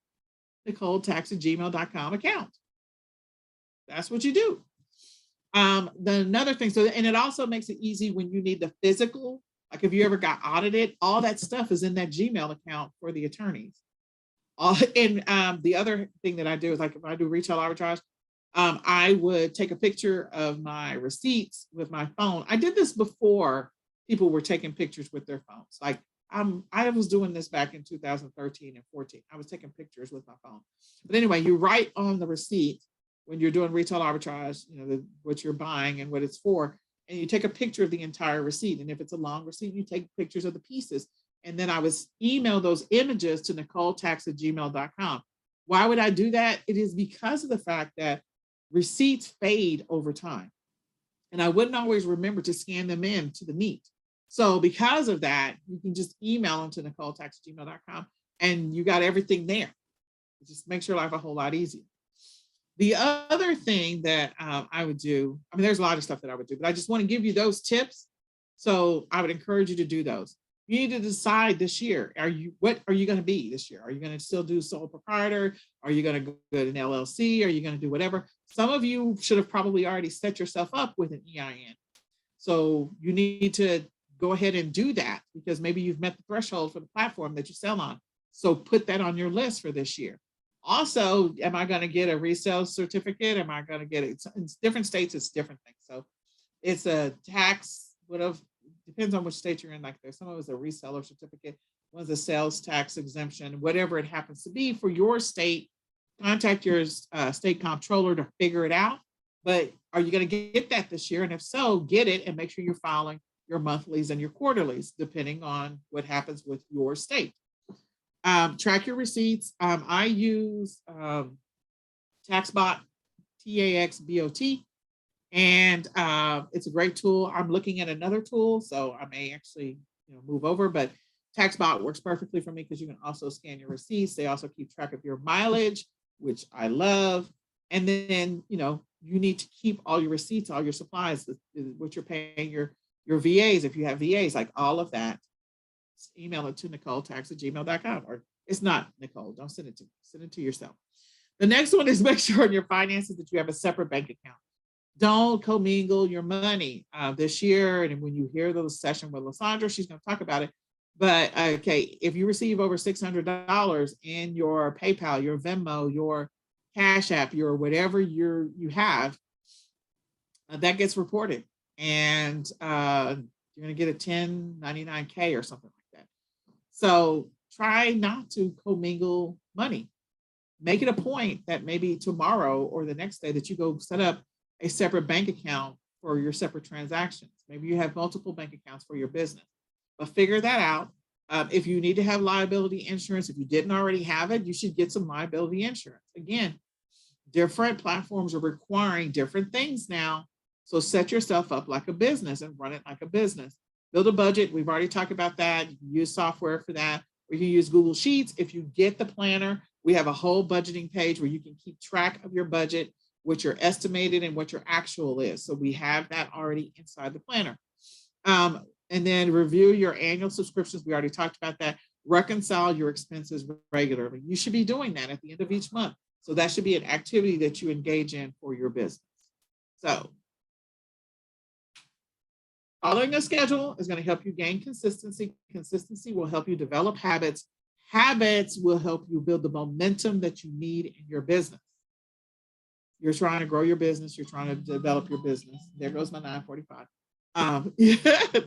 NicoleTax@gmail.com account. That's what you do. Another thing, and it also makes it easy when you need the physical, like if you ever got audited, all that stuff is in that Gmail account for the attorneys. The other thing that I do is, like, if I do retail arbitrage, I would take a picture of my receipts with my phone. I did this before people were taking pictures with their phones. Like I was doing this back in 2013 and 14. I was taking pictures with my phone. But anyway, you write on the receipt when you're doing retail arbitrage, what you're buying and what it's for, and you take a picture of the entire receipt. And if it's a long receipt, you take pictures of the pieces. And then I was email those images to NicoleTax@gmail.com. Why would I do that? It is because of the fact that receipts fade over time. And I wouldn't always remember to scan them in to the meet. So because of that, you can just email them to NicoleTax@gmail.com and you got everything there. It just makes your life a whole lot easier. The other thing that I would do, I mean, there's a lot of stuff that I would do, but I just want to give you those tips. So I would encourage you to do those. You need to decide this year, what are you going to be this year? Are you going to still do sole proprietor? Are you going to go to an LLC? Are you going to do whatever? Some of you should have probably already set yourself up with an EIN. So you need to go ahead and do that because maybe you've met the threshold for the platform that you sell on. So put that on your list for this year. Also, am I going to get a resale certificate? Am I going to get it? In different states, it's different things. So it's a tax, whatever, depends on which state you're in. Like there's some of it's a reseller certificate, one's a sales tax exemption, whatever it happens to be for your state. Contact your state comptroller to figure it out. But are you going to get that this year? And if so, get it and make sure you're filing your monthlies and your quarterlies, depending on what happens with your state. Track your receipts. I use TaxBot, TaxBot, and it's a great tool. I'm looking at another tool, so I may actually move over, but TaxBot works perfectly for me because you can also scan your receipts. They also keep track of your mileage, which I love. And then, you need to keep all your receipts, all your supplies, what you're paying your VAs, if you have VAs, like all of that. Email it to NicoleTax@gmail.com, or it's not Nicole, don't send it to me, send it to yourself. The next one is make sure in your finances that you have a separate bank account. Don't commingle your money this year. And when you hear the session with Lysandra, she's going to talk about it. But okay, if you receive over $600 in your PayPal, your Venmo, your Cash App, your whatever you have, that gets reported. And you're going to get a 1099K or something like that. So try not to commingle money. Make it a point that maybe tomorrow or the next day that you go set up a separate bank account for your separate transactions. Maybe you have multiple bank accounts for your business, but figure that out. If you need to have liability insurance, if you didn't already have it, you should get some liability insurance. Again, different platforms are requiring different things now. So set yourself up like a business and run it like a business. Build a budget. We've already talked about that. You can use software for that, or you can use Google Sheets. If you get the planner, we have a whole budgeting page where you can keep track of your budget, what your estimated and what your actual is. So we have that already inside the planner. And then review your annual subscriptions. We already talked about that. Reconcile your expenses regularly. You should be doing that at the end of each month. So that should be an activity that you engage in for your business. So following a schedule is going to help you gain consistency. Consistency will help you develop habits. Habits will help you build the momentum that you need in your business. You're trying to grow your business. You're trying to develop your business. There goes my 945.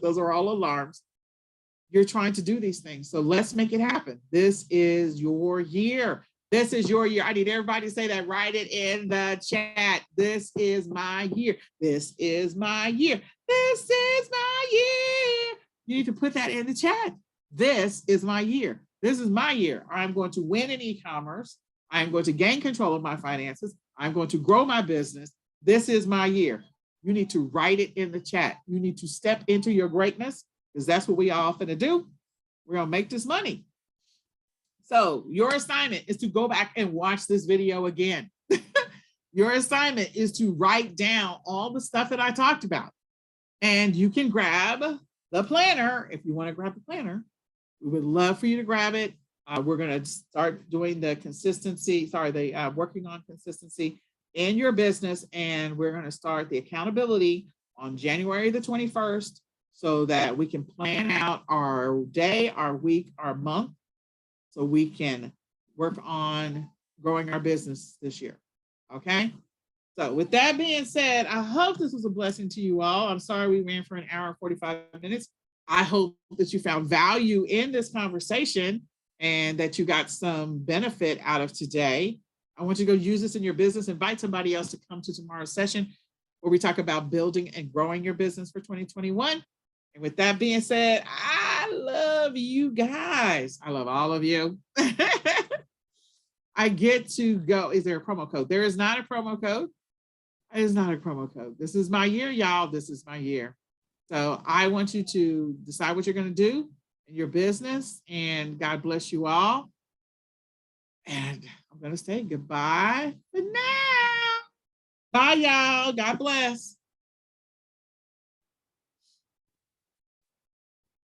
Those are all alarms. You're trying to do these things. So let's make it happen. This is your year. This is your year. I need everybody to say that. Write it in the chat. This is my year. This is my year. This is my year. You need to put that in the chat. This is my year. This is my year. I'm going to win in e-commerce. I'm going to gain control of my finances. I'm going to grow my business. This is my year. You need to write it in the chat. You need to step into your greatness because that's what we all finna do. We're going to make this money. So your assignment is to go back and watch this video again. Your assignment is to write down all the stuff that I talked about. And you can grab the planner if you want to grab the planner. We would love for you to grab it. We're going to start doing the working on consistency in your business. And we're going to start the accountability on January the 21st so that we can plan out our day, our week, our month, so we can work on growing our business this year. Okay. So with that being said, I hope this was a blessing to you all. I'm sorry we ran for an hour and 45 minutes. I hope that you found value in this conversation and that you got some benefit out of today. I want you to go use this in your business. Invite somebody else to come to tomorrow's session where we talk about building and growing your business for 2021. And with that being said, I love you guys. I love all of you. I get to go. Is there a promo code? There is not a promo code. It is not a promo code. This is my year, y'all. This is my year. So I want you to decide what you're going to do in your business, and God bless you all. And I'm going to say goodbye for now. Bye, y'all. God bless.